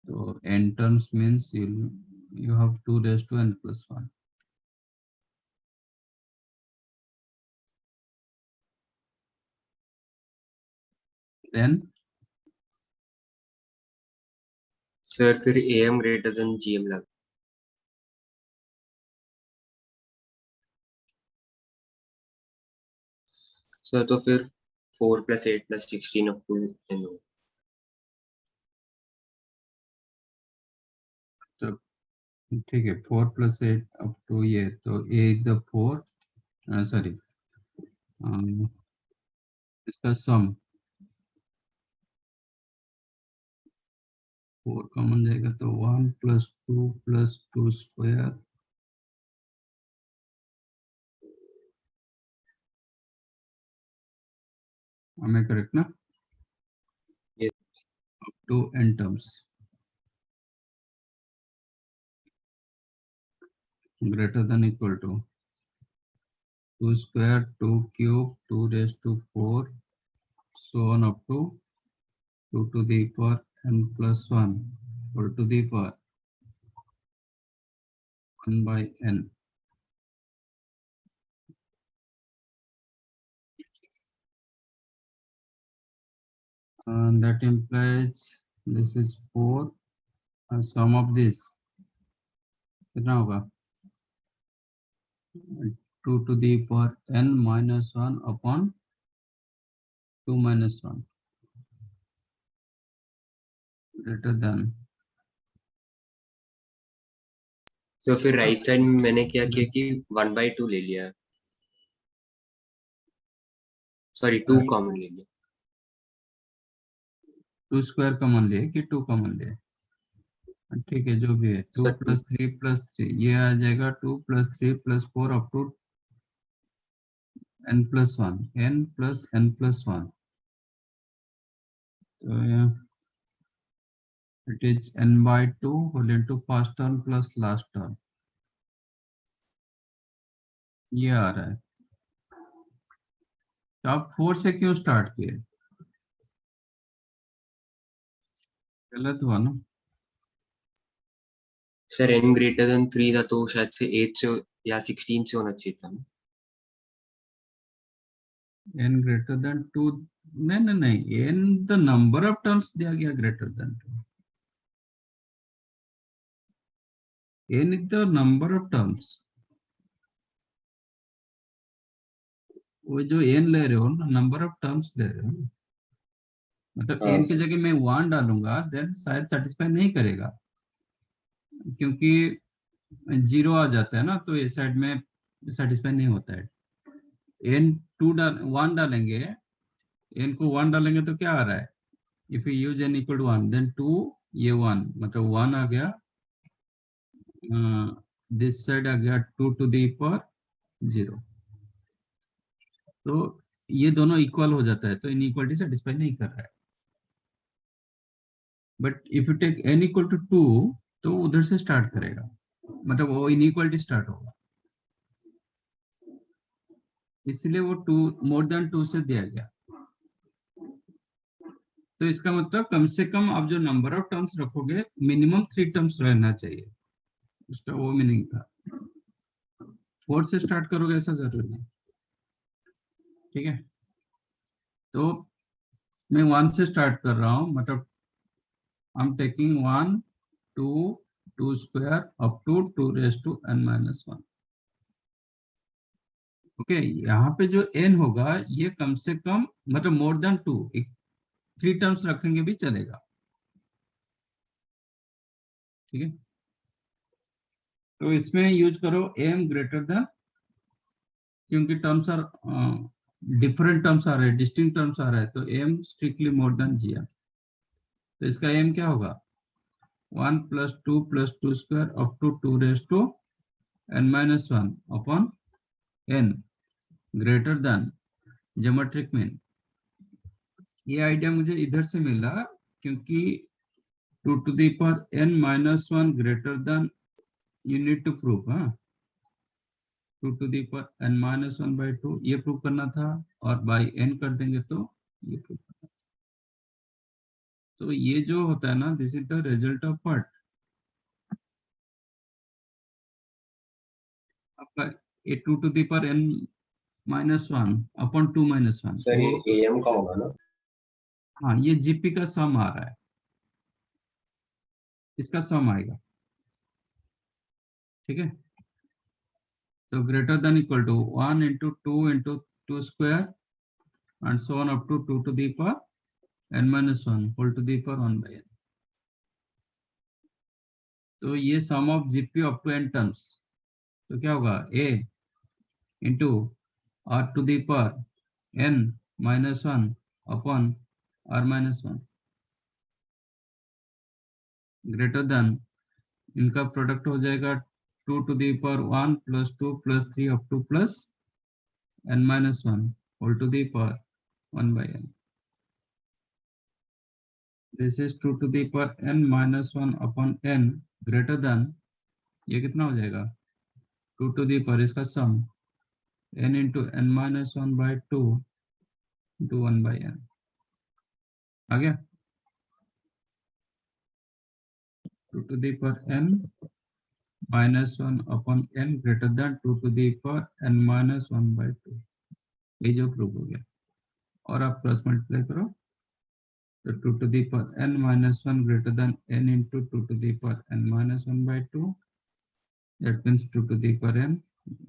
So n terms means you have 2 raised to n plus 1. Then sir फिर am greater than gm लगा। Sir तो फिर 4 + 8 + 16 up to n होगा। तो ठीक है, 4 + 8 up to ये, तो a is the 4, sorry, इसका सम 4 कॉमन जाएगा तो 1 + 2 + 2 स्क्वायर हमें करेक्ट ना, Yes. up to n terms greater than equal to 2 square 2 cube 2 raised to 4 so on up to 2 to the power n plus 1 or to the power 1 by n. And that implies this is 4, sum of this कितना होगा, 2 to the power n minus 1 upon 2 minus 1 greater than. तो फिर right side में मैंने क्या किया कि 1/2 ले लिया, सॉरी 2 कॉमन ले लिया। 2 स्क्वायर कॉमन लिए कि 2 कॉमन लिए, ठीक है जो भी है, 2 सर + 3 + 3 ये आ जाएगा 2 + 3 + 4 up to n plus 1 n plus n plus 1. So yeah, it is n/2 whole into first term plus last term. ये आ रहा है। तो आप 4 से क्यों स्टार्ट किए? गलत हुआ ना। सर n ग्रेटर देन 3 था तो शायद से 8 से या 16 से होना चाहिए था। n greater than 2, नहीं n the number of terms दिया गया greater than 2, n is the number of terms, वो जो n ले रहे हो ना, नंबर ऑफ टर्म्स ले रहे हो, मतलब हाँ n की सर। जगह मैं 1 डालूंगा देन शायद सेटिस्फाई नहीं करेगा, क्योंकि 0 आ जाता है ना, तो इस साइड में सेटिस्फाई नहीं होता है। n 1 डालेंगे, n को 1 डालेंगे तो क्या आ रहा है, if you use n equal to 1 then 2 ये 1 मतलब 1 आ गया, दिस साइड आ गया 2 to the power 0, तो ये दोनों इक्वल हो जाता है, तो इनइक्वालिटी सेटिस्फाई नहीं कर रहा है। But if you take n equal to 2 तो उधर से स्टार्ट करेगा, मतलब वो इनइक्वालिटी स्टार्ट होगा, इसलिए वो 2 मोर देन 2 से दिया गया। तो इसका मतलब कम से कम आप जो नंबर ऑफ टर्म्स रखोगे मिनिमम 3 टर्म्स रहना चाहिए, उसका वो मीनिंग था। 4 से स्टार्ट करोगे ऐसा जरूरी नहीं, ठीक है। तो मैं 1 से स्टार्ट कर रहा हूँ, मतलब I am taking 1 2 2 square up to 2 raise to n minus 1। Okay, यहाँ पे जो n होगा ये कम से कम मतलब मोर देन 2, 3 टर्म्स रखेंगे भी चलेगा, ठीक है। तो इसमें यूज करो m ग्रेटर देन, क्योंकि टर्म्स आर डिफरेंट टर्म्स आ रहे हैं, डिस्टिंक्ट टर्म्स आ रहे हैं, तो m strictly more than gm। तो इसका m क्या होगा 1 plus 2 square up to 2 raise to n minus 1 upon n greater than geometric mean. ये आइडिया मुझे इधर से मिला, क्योंकि 2 to the power n minus 1 greater than, you need to prove, हाँ 2 to the power n minus 1 by 2 ये prove करना था, और बाई n कर देंगे तो ये प्रूव करना। तो ये जो होता है ना, this is the result of what, आपका a 2 to the power n minus 1 upon 2 minus 1 sir वो, ये AM का होगा ना? हाँ ये जीपी का सम आ रहा है, इसका सम आएगा, ठीक है। तो greater than equal to 1 into 2 square and so on up to 2 to the power n minus 1 whole to the power 1 by n। तो ये sum of GP up to n terms, तो क्या होगा a into r to the power n minus 1 upon r minus 1 greater than, इनका product हो जाएगा 2 to the power 1 plus 2 plus 3 up to plus n minus 1 whole to the power 1 by n। This is 2 to the power n minus 1 upon n greater than, ये कितना हो जाएगा 2 to the power इसका sum n into n minus 1 by 2 into 1 by n आ गया। 2 to the power n minus 1 upon n greater than 2 to the power n minus 1 by 2, ये जो prove हो गया। और आप क्रॉस मल्टीप्लाई करो, तो 2 to the power n minus 1 greater than n into 2 to the power n minus 1 by 2, that means 2 to the power n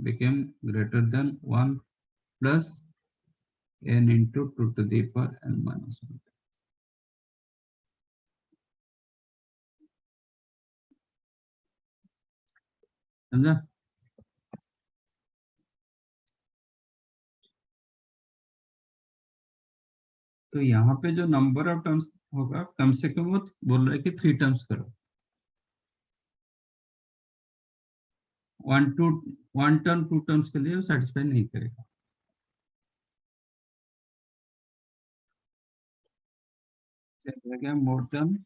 became greater than 1 plus n into 2 to the power n minus 1। समझा? तो यहाँ पे जो number of terms होगा कम से कम वो बोल रहा है कि 3 टर्म्स करो, 1 टर्म 2 टर्म्स के लिए वो सेटिस्फाई नहीं करेगा। मोर देन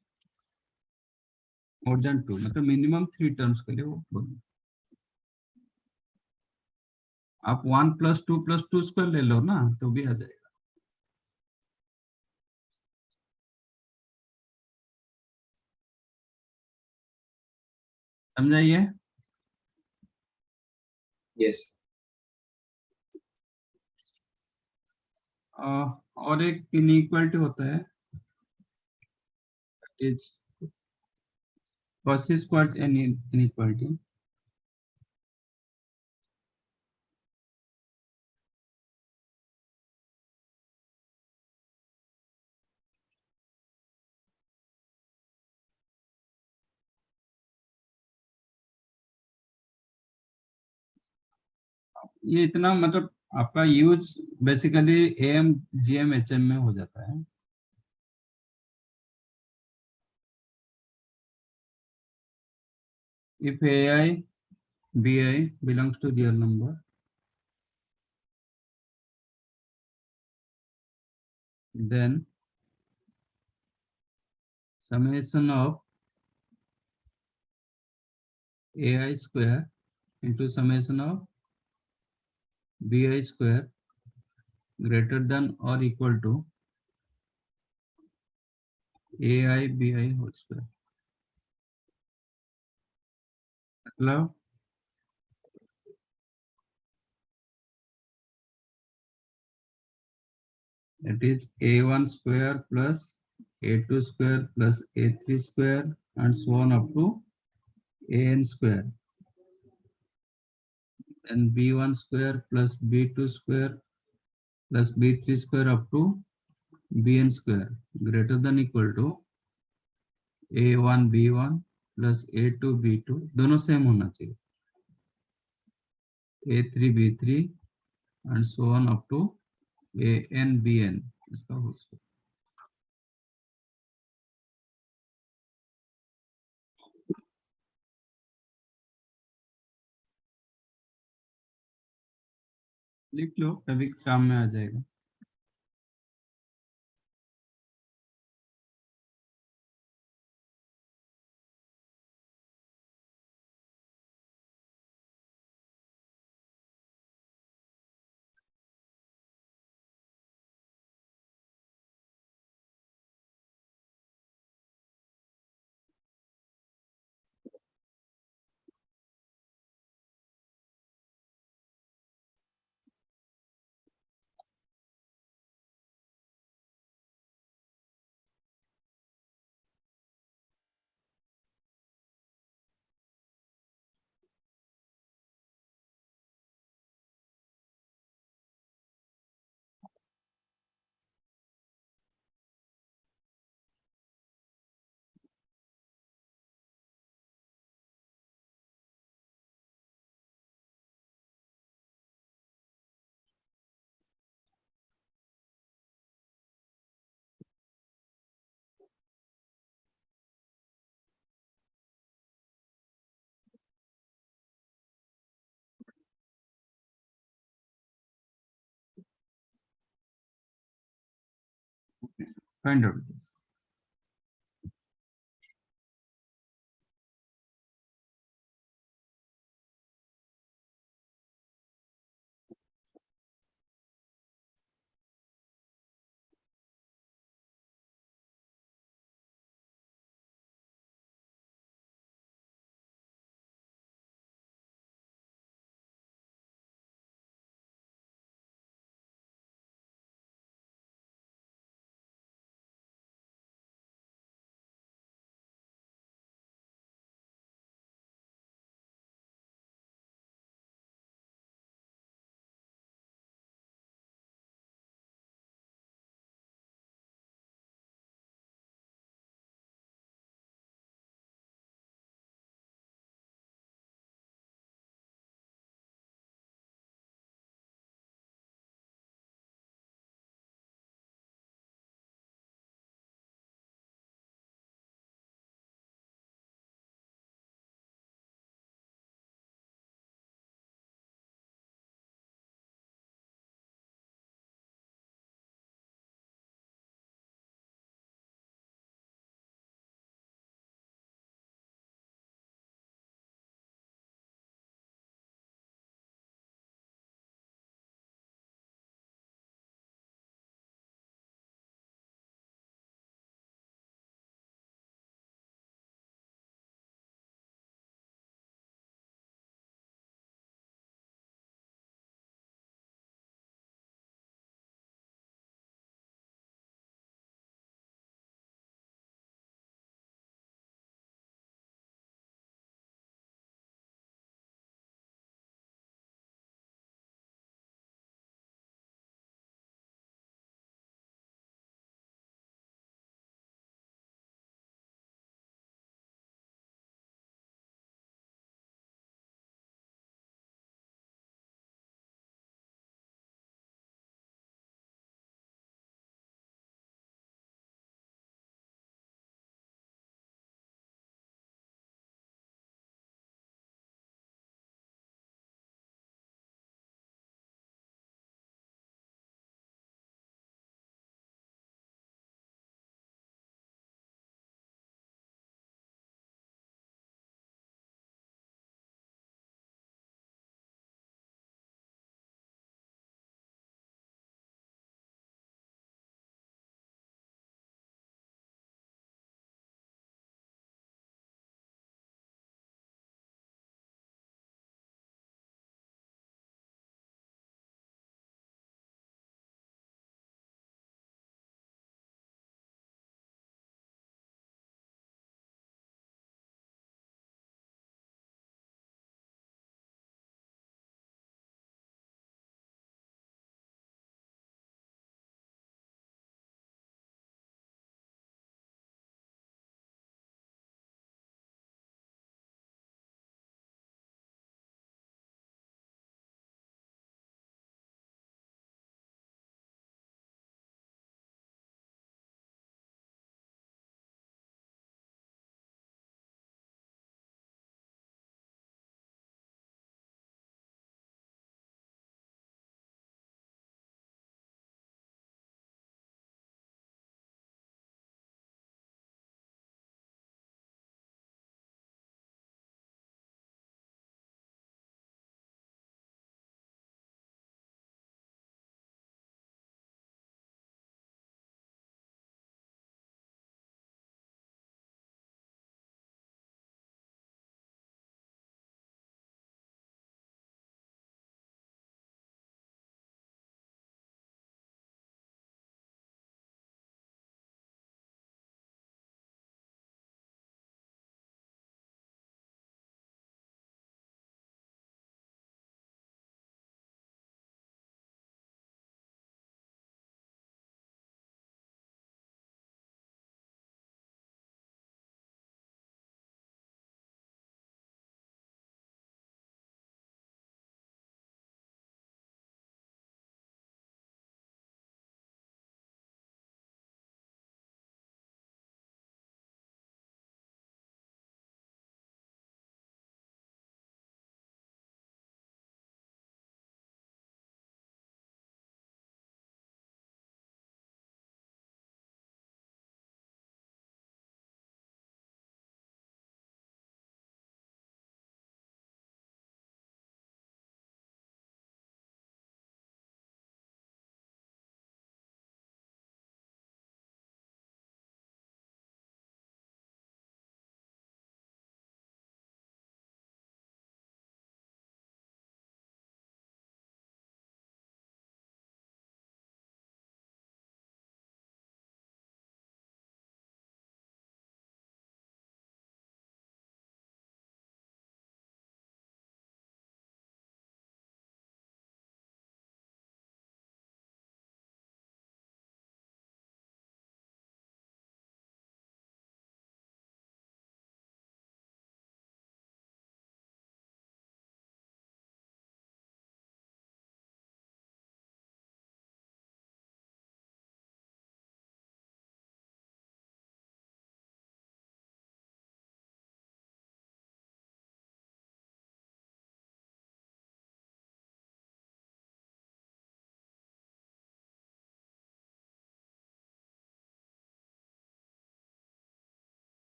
2 मतलब मिनिमम 3 टर्म्स के लिए वो बोल, आप 1 प्लस 2 स्क्वायर ले लो ना तो भी आ जाएगा। समझाइए। यस। और एक इनइक्वालिटी होता है, इज cauchy squares inequality। ये इतना मतलब आपका use basically M GM HM में हो जाता है। If ai bi belongs to real number, then summation of ai square into summation of bi square greater than or equal to ai bi whole square. मतलब it is a1 square plus a2 square plus a3 square and so on up to an square, and b1 square plus b2 square plus b3 square up to bn square greater than equal to a1 b1 plus a2 b2 दोनों same होना चाहिए, a3 b3 and so on up to an bn इसका whole square. लिख लो, कभी काम में आ जाएगा. Find out this.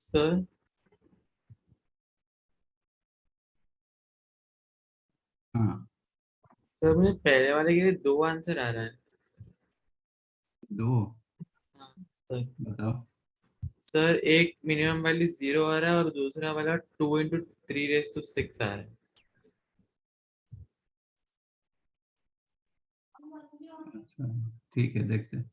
Sir हाँ सर मुझे पहले वाले के लिए 2 आंसर आ रहा है। दो, हाँ सर। बताओ। सर एक मिनिमम वैल्यू 0 आ रहा है और दूसरा वाला 2 × 3⁶ आ रहा है। अच्छा ठीक है, देखते हैं।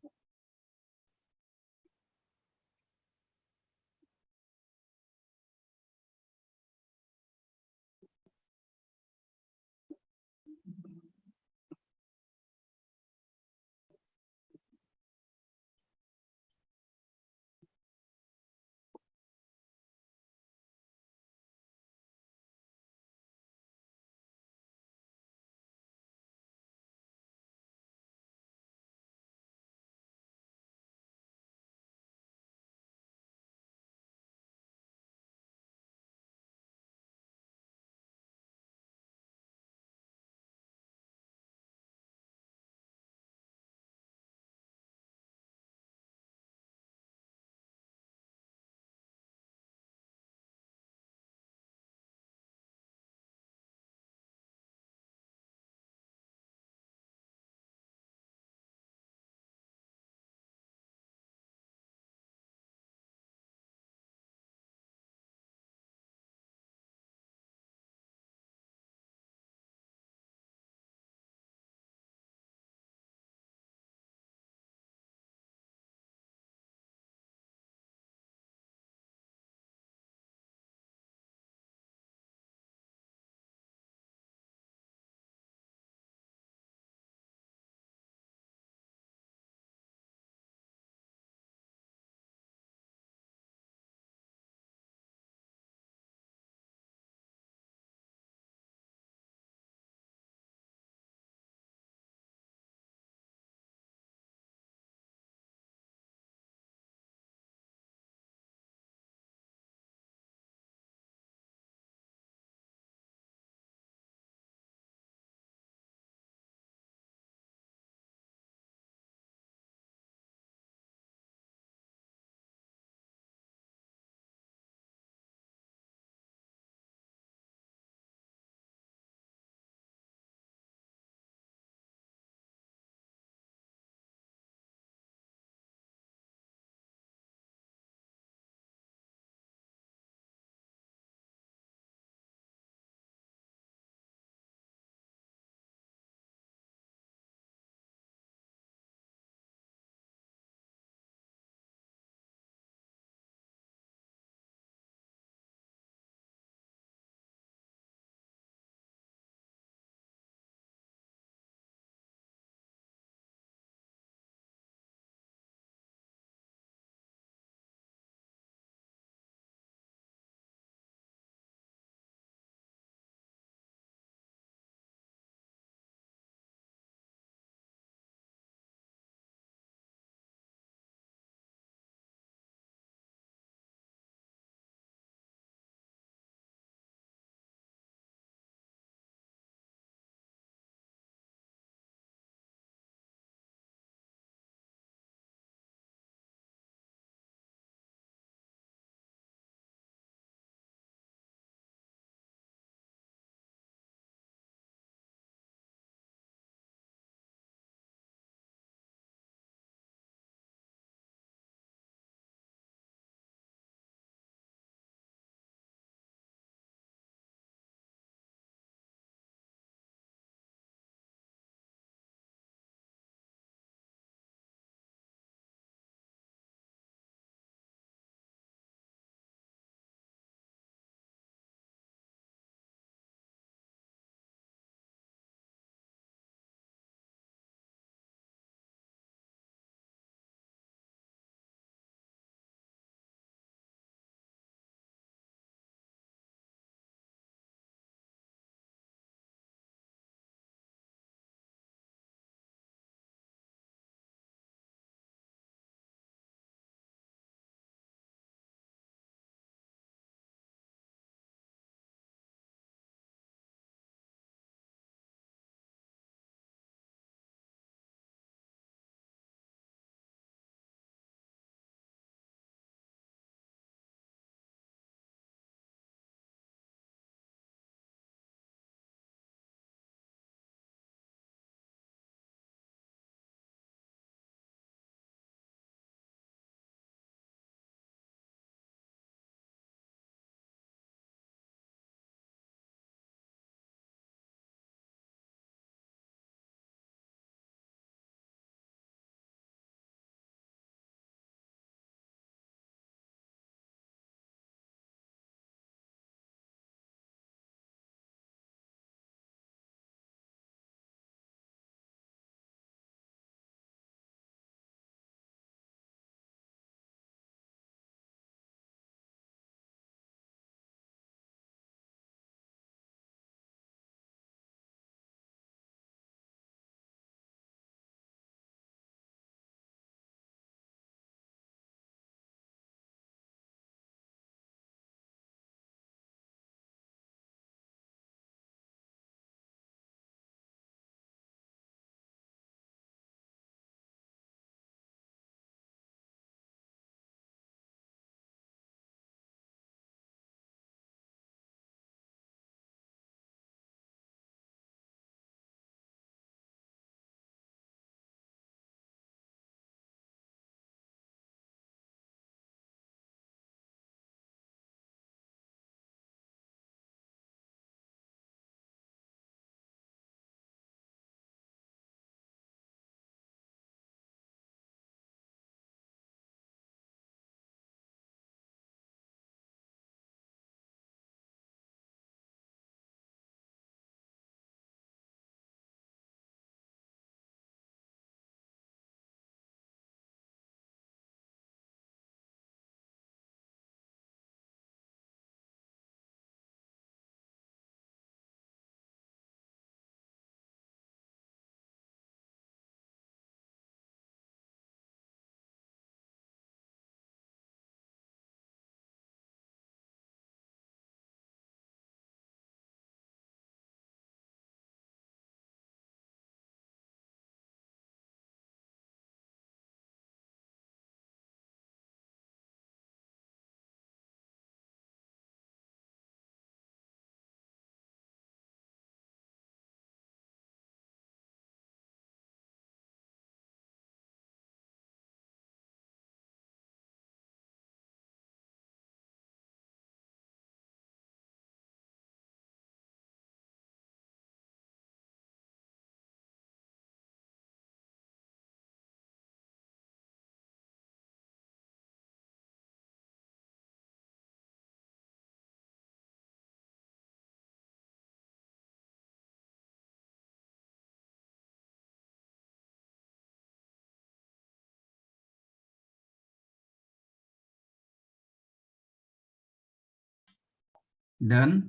डन।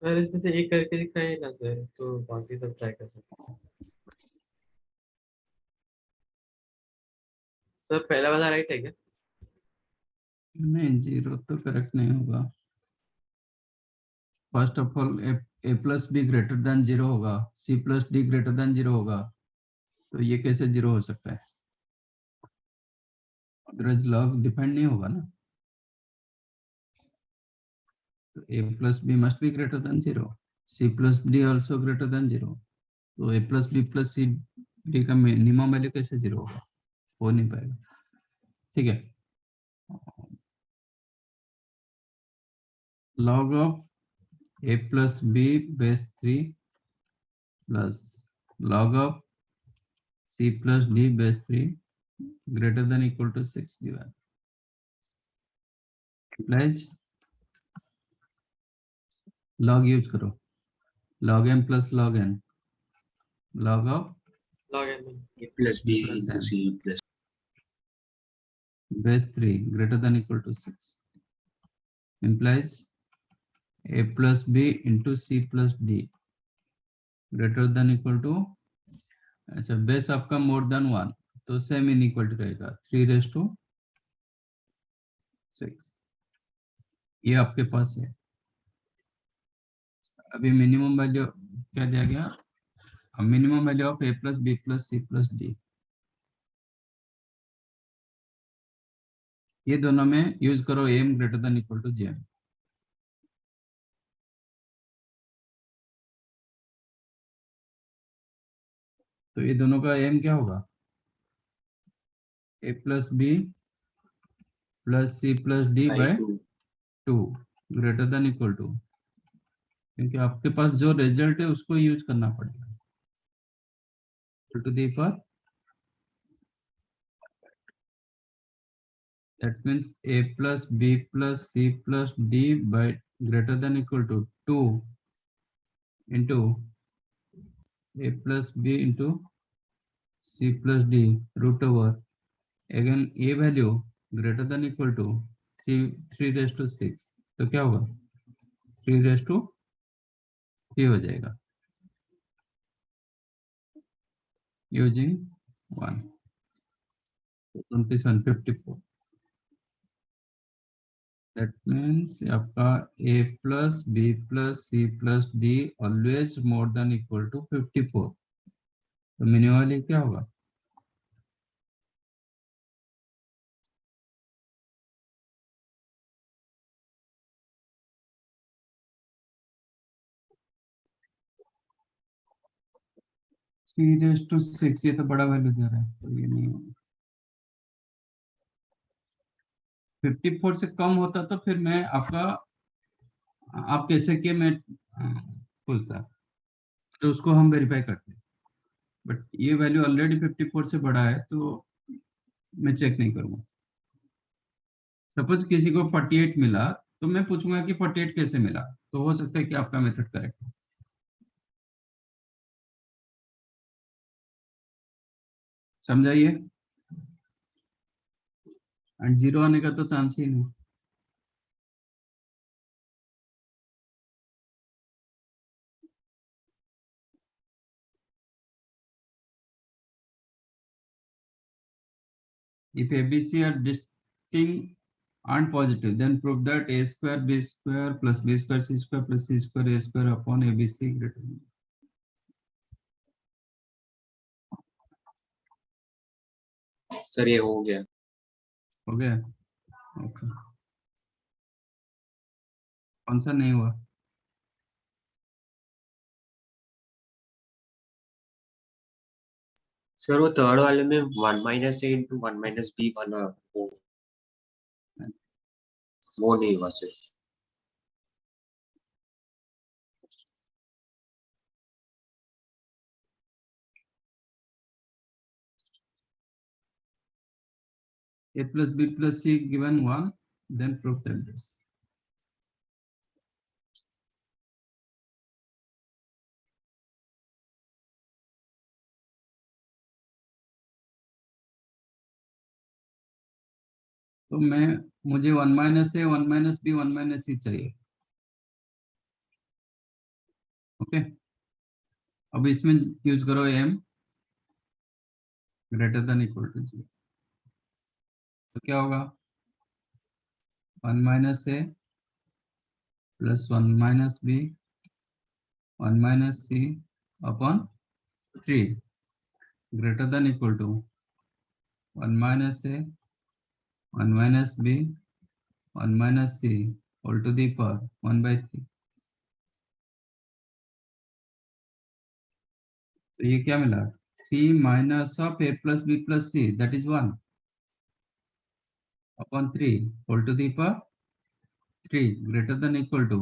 सर इसमें से एक करके दिखाए ना सर, तो बाकी सब ट्राई कर सकते हैं। सर पहला वाला राइट है क्या? नहीं, 0 तो करेक्ट नहीं होगा। First of all a plus b greater than 0 होगा, c plus d greater than 0 होगा, तो ये कैसे 0 हो सकता है? अदरवाइज लॉग डिफाइंड नहीं होगा ना। तो A plus B must be greater than 0, C plus D also greater than 0, तो A plus B plus C D का मिनिमम वैल्यू कैसे 0 होगा? हो नहीं पाएगा। ठीक है, log of a plus b base 3 plus log of c plus d base 3 greater than equal to 6 given. Implies log use करो, log m plus log n, log of log n. A plus B plus into n C plus base 3 greater than equal to 6 implies a plus b into c plus d greater than equal to, अच्छा base आपका more than 1 तो same inequality रहेगा 3 raise to 6, ये आपके पास है। अभी minimum value क्या दिया गया? Minimum value of A plus B plus C plus D, ये दोनों में यूज करो M greater than equal to J. तो ये दोनों का एम क्या होगा? A plus B plus C plus D by by 2. 2 greater than equal to, क्योंकि आपके पास जो रिजल्ट है उसको यूज करना पड़ेगा, to the power, that means a plus b plus c plus d by greater than equal to 2 into a plus b into c plus d root over, again a value greater than equal to 3 raised to 6, तो क्या होगा? 3 raised to 3 हो जाएगा using 1, 2154। that means आपका a plus b plus c plus d always more than equal to 54, तो minimum वाली क्या होगा? थ्री रेज टू 6, ये तो बड़ा वैल्यू दे रहा है, तो ये नहीं होगा। 54 से कम होता तो फिर मैं आपका, आप कैसे किए मैं पूछता, तो उसको हम वेरीफाई करते, बट ये वैल्यू ऑलरेडी 54 से बड़ा है तो मैं चेक नहीं करूंगा। सपोज किसी को 48 मिला तो मैं पूछूंगा कि 48 कैसे मिला, तो हो सकता है कि आपका मेथड करेक्ट हो। समझाइए, एंड 0 आने का तो चांस ही नहीं। If ABC are distinct and positive, then prove that a square b square plus b square c square plus c square a square upon ABC greater than, sir ये हो गया। हो गया? ओके, कौन सा नहीं हुआ? सर वो थर्ड वाले में 1 minus a into 1 minus b बना, वो नहीं हुआ sir. A plus b plus c given 1, then prove that this. तो मुझे 1 minus a 1 minus b 1 minus c चाहिए। ओके, अब इसमें यूज करो M greater than equal to 0, तो क्या होगा 1 minus a plus 1 minus b 1 minus c upon 3 greater than equal to 1 minus a 1 minus b 1 minus c whole to the power 1/3। तो ये क्या मिला 3 minus of A plus B plus c that is 1 upon 3 whole to the power 3 greater than equal to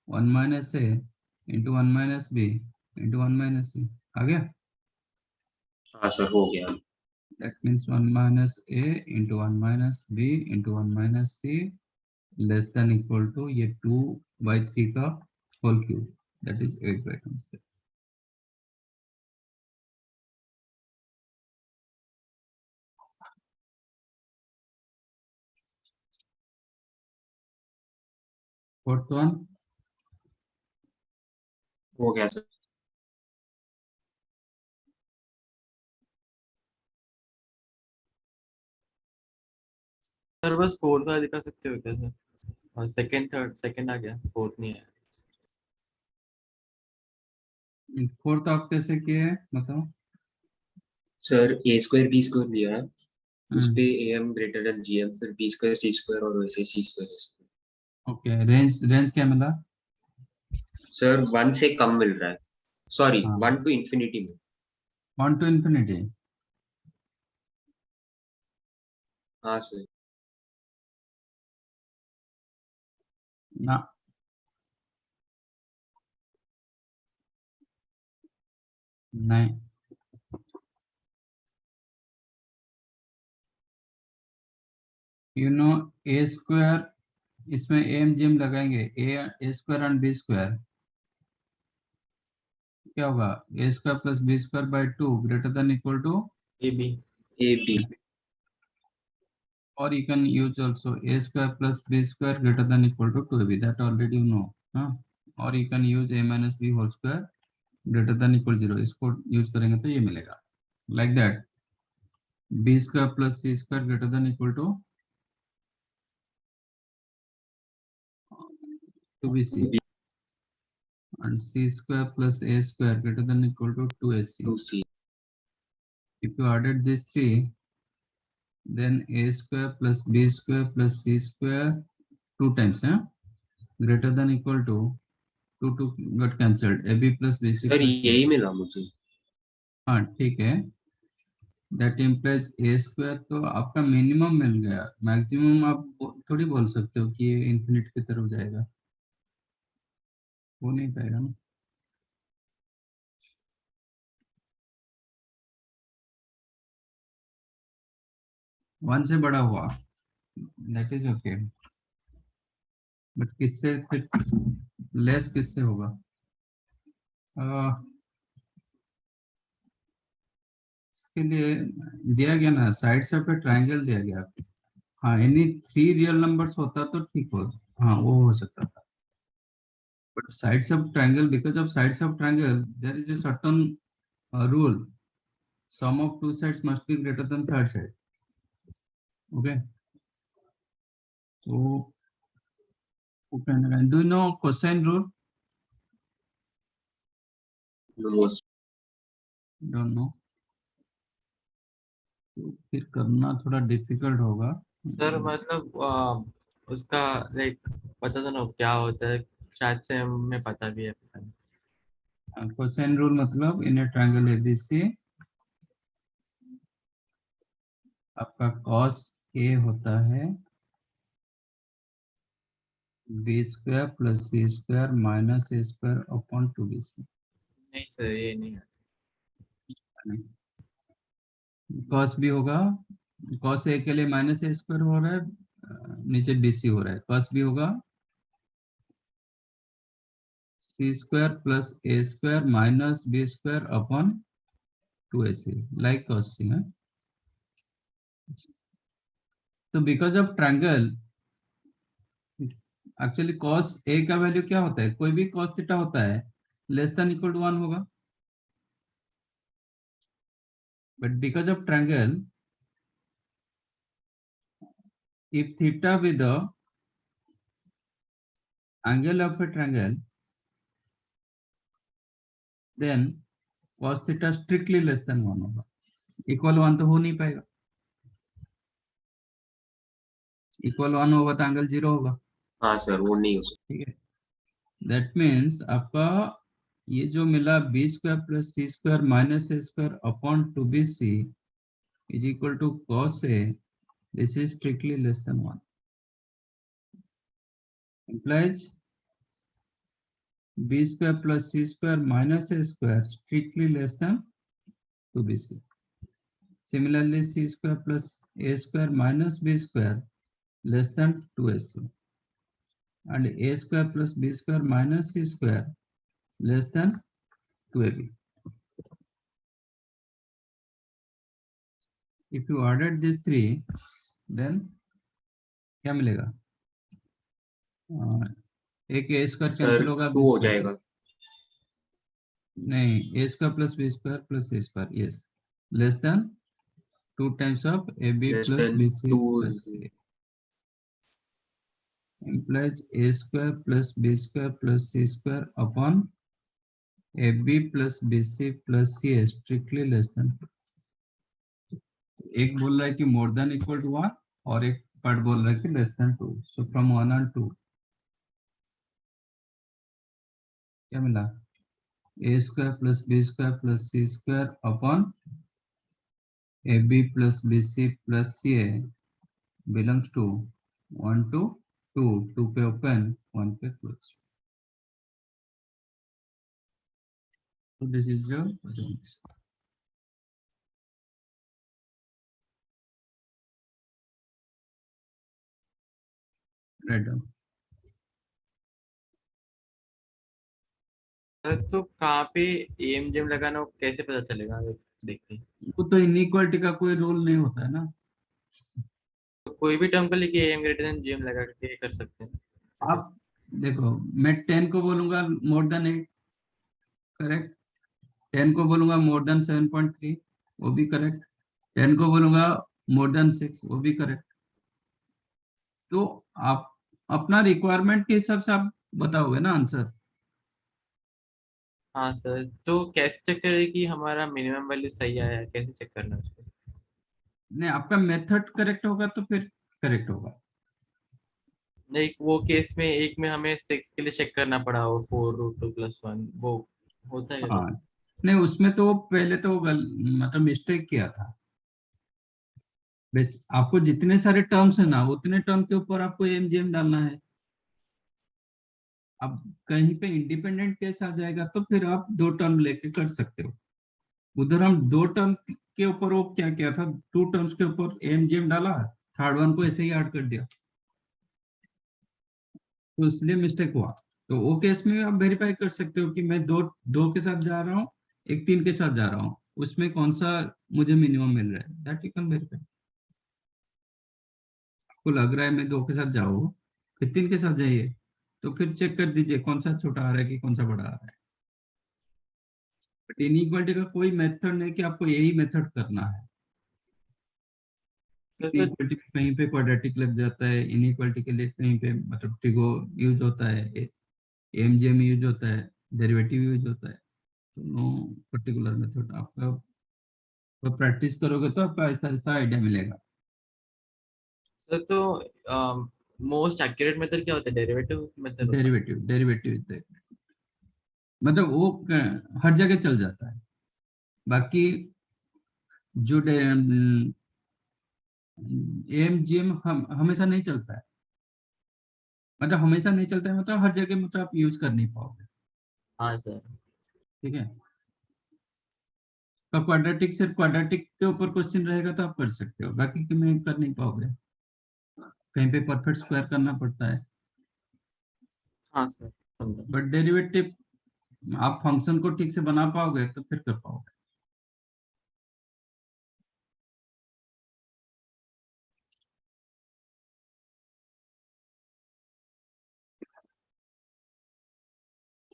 1 minus A into 1 minus B into 1 minus C. आ गया? हाँ sir हो गया। That means 1 minus a into 1 minus b into 1 minus c less than equal to ये 2/3 का whole cube, that is 8/26। Fourth one, हो गया sir. Sir बस फोर्थ वाला दिखा सकते हो क्या सर? और सेकंड थर्ड, सेकंड आ गया, फोर्थ नहीं है। fourth आप कैसे किए हैं बताओ? Sir a square b square दिया है, उस पे A M greater than G M, फिर बी स्क्वायर सी स्क्वायर और वैसे सी स्क्वायर। ओके, रेंज क्या मिला? सर 1 से कम मिल रहा है, सॉरी हाँ 1 टू इंफिनिटी में। 1 to infinity हाँ सर। ना, नहीं, यू नो ए स्क्वायर इसमें ए एम जी एम लगाएंगे A square and B square क्या होगा A square plus B square by 2 greater than equal to A B. A B or you can use also a square plus b square greater than equal to 2ab, that already you know, huh? Or you can use a minus b whole square greater than equal 0, इसको use करेंगे तो ये मिलेगा like that b square plus c square greater than equal to 2bc and c square plus a square greater than equal to 2ac। To c. if you added these three then a square plus b square plus c square 2 times, huh? Greater than equal to 2 got cancelled ab plus bc sir plus c। यही मिला मुझे। हाँ ठीक है, that implies A square तो आपका minimum मिल गया, maximum आप थोड़ी बोल सकते हो कि ये इन्फिनिट की तरफ जाएगा, वो नहीं पाएगा ना। वन से बड़ा हुआ दैट इज ओके, बट किससे फिर लेस किससे होगा? इसके लिए दिया गया ना साइड से पे ट्रायंगल दिया गया। हाँ एनी 3 रियल नंबर्स होता तो ठीक हो, हाँ वो हो सकता था, but sides of triangle, because of sides of triangle there is a certain rule, sum of two sides must be greater than third side। okay, so do you know cosine rule? No don't know, तो फिर करना थोड़ा difficult होगा। Sir मतलब उसका like पता तो ना क्या होता है, शायद से हमें पता भी है, पता नहीं। cosine rule मतलब इन ए ट्रायंगल एबीसी आपका cos a होता है b square plus c square minus a square upon 2bc। नहीं सर ये नहीं है। cos b होगा, cos a के लिए माइनस a स्क्वायर हो रहा है, नीचे bc हो रहा है, cos b होगा c square plus a square minus b square upon 2ac like cos c है। तो because of triangle actually cos A का वैल्यू क्या होता है, कोई भी cos थीटा होता है लेस देन इक्वल टू 1 होगा, but because of triangle if theta with the angle of a triangle, then cos theta strictly less than 1 होगा, इक्वल 1 तो हो नहीं पाएगा, इक्वल 1 होगा तो एंगल 0 होगा। हाँ सर, वो नहीं हो सकता। ठीक है, दैट मीन्स आपका ये जो मिला b square plus c square minus a square upon 2bc is equal to cos a, this is strictly less than 1, implies b square plus c square minus a square strictly less than 2bc. Similarly, c square plus a square minus b square less than 2ac, and a square plus b square minus c square less than 2ab. If you added these three, then क्या मिलेगा? एक a square sir cancel होगा, 2 हो जाएगा। नहीं, a square plus b square plus c square, yes, less than 2 times of ab less plus than bc 2 plus c, implies a square plus b square plus c square upon ab plus bc plus c strictly less than 2. एक बोल रहा है कि more than equal to 1 और एक part बोल रहा है कि less than 2, so from 1 and 2 क्या मिला? a square plus b square plus c square upon ab plus bc plus ca belongs to 1 to 2, 2 पे ओपन 1 पे close. So this is your answer. Write down. सर तो कहाँ पे M GeM लगाना हो कैसे पता चलेगा, देखते हैं। वो तो इनइक्वालिटी का कोई रोल नहीं होता है ना, तो कोई भी टर्म को लेके एम ग्रेटर देन जेम लगा के कर सकते हैं। आप देखो मैं 10 को बोलूंगा मोर देन 8, करेक्ट, 10 को बोलूंगा मोर देन 7.3, वो भी करेक्ट, 10 को बोलूंगा मोर देन 6, वो भी करेक्ट. तो आप अपना रिक्वायरमेंट के हिसाब से आप बताओगे ना आंसर. हाँ सर, तो कैसे चेक करें कि हमारा मिनिमम वैल्यू सही आया है, कैसे चेक करना है उसको? नहीं, आपका मेथड करेक्ट होगा तो फिर करेक्ट होगा. नहीं, वो केस में एक में हमें 6 के लिए चेक करना पड़ा, वो 4√2+1 वो होता है हाँ, तो। नहीं उसमें तो वो पहले तो मतलब मिस्टेक किया था. बस आपको जितने सारे टर्म्स है ना उतने टर्म के ऊपर आपको एमजीएम डालना है. अब कहीं पे इंडिपेंडेंट केस आ जाएगा तो फिर आप 2 टर्म लेके कर सकते हो. उधर हम 2 टर्म के ऊपर वो क्या किया था, 2 टर्म्स के ऊपर एमजीएम डाला, थर्ड वन को ऐसे ही ऐड कर दिया, तो इसलिए मिस्टेक हुआ. तो वो केस में आप वेरीफाई कर सकते हो कि मैं दो के साथ जा रहा हूँ, एक 3 के साथ जा रहा हूँ, उसमें कौन सा मुझे मिनिमम मिल रहा है, दैट यू कैन वेरीफाई. आपको लग रहा है मैं 2 के साथ जाऊँ, फिर 3 के साथ जाइए, तो फिर चेक कर दीजिए कौन सा छोटा आ रहा है कि कौन सा बड़ा आ रहा है. बट इनइक्वालिटी का कोई मेथड नहीं कि आपको यही मेथड करना है. तो सर इनइक्वालिटी कहीं पे क्वाड्रेटिक लग जाता है, इनइक्वालिटी के लिए कहीं पे मतलब ट्रिगो यूज होता है, एमजीएम यूज होता है, डेरिवेटिव यूज होता है. तो नो पर्टिकुलर मेथड. आपका प्रैक्टिस करोगे तो आपको आहिस्ता आहिस्ता आइडिया मिलेगा. सर तो मोस्ट एक्यूरेट मेथड क्या होता है, डेरिवेटिव मेथड होता है। डेरिवेटिव मतलब वो हर जगह चल जाता है. बाकी जो एमजीएम हमेशा नहीं चलता है, मतलब हमेशा नहीं चलता है, मतलब हर जगह मतलब आप यूज कर नहीं पाओगे. हाँ सर। ठीक है, तो क्वाड्रेटिक सिर्फ क्वाड्रेटिक के ऊपर क्वेश्चन रहेगा तो आप कर सकते हो, बाकी के में कर नहीं पाओगे, कहीं पे परफेक्ट स्क्वायर करना पड़ता है. हाँ सर, समझा। बट डेरिवेटिव आप फंक्शन को ठीक से बना पाओगे तो फिर कर पाओगे.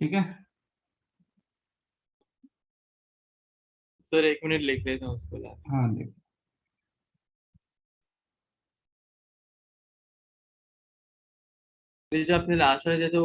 ठीक है, सर 1 मिनट लिख लेता हूँ उसको लास्ट। हाँ देख, जो आपने लास्ट वाले थे तो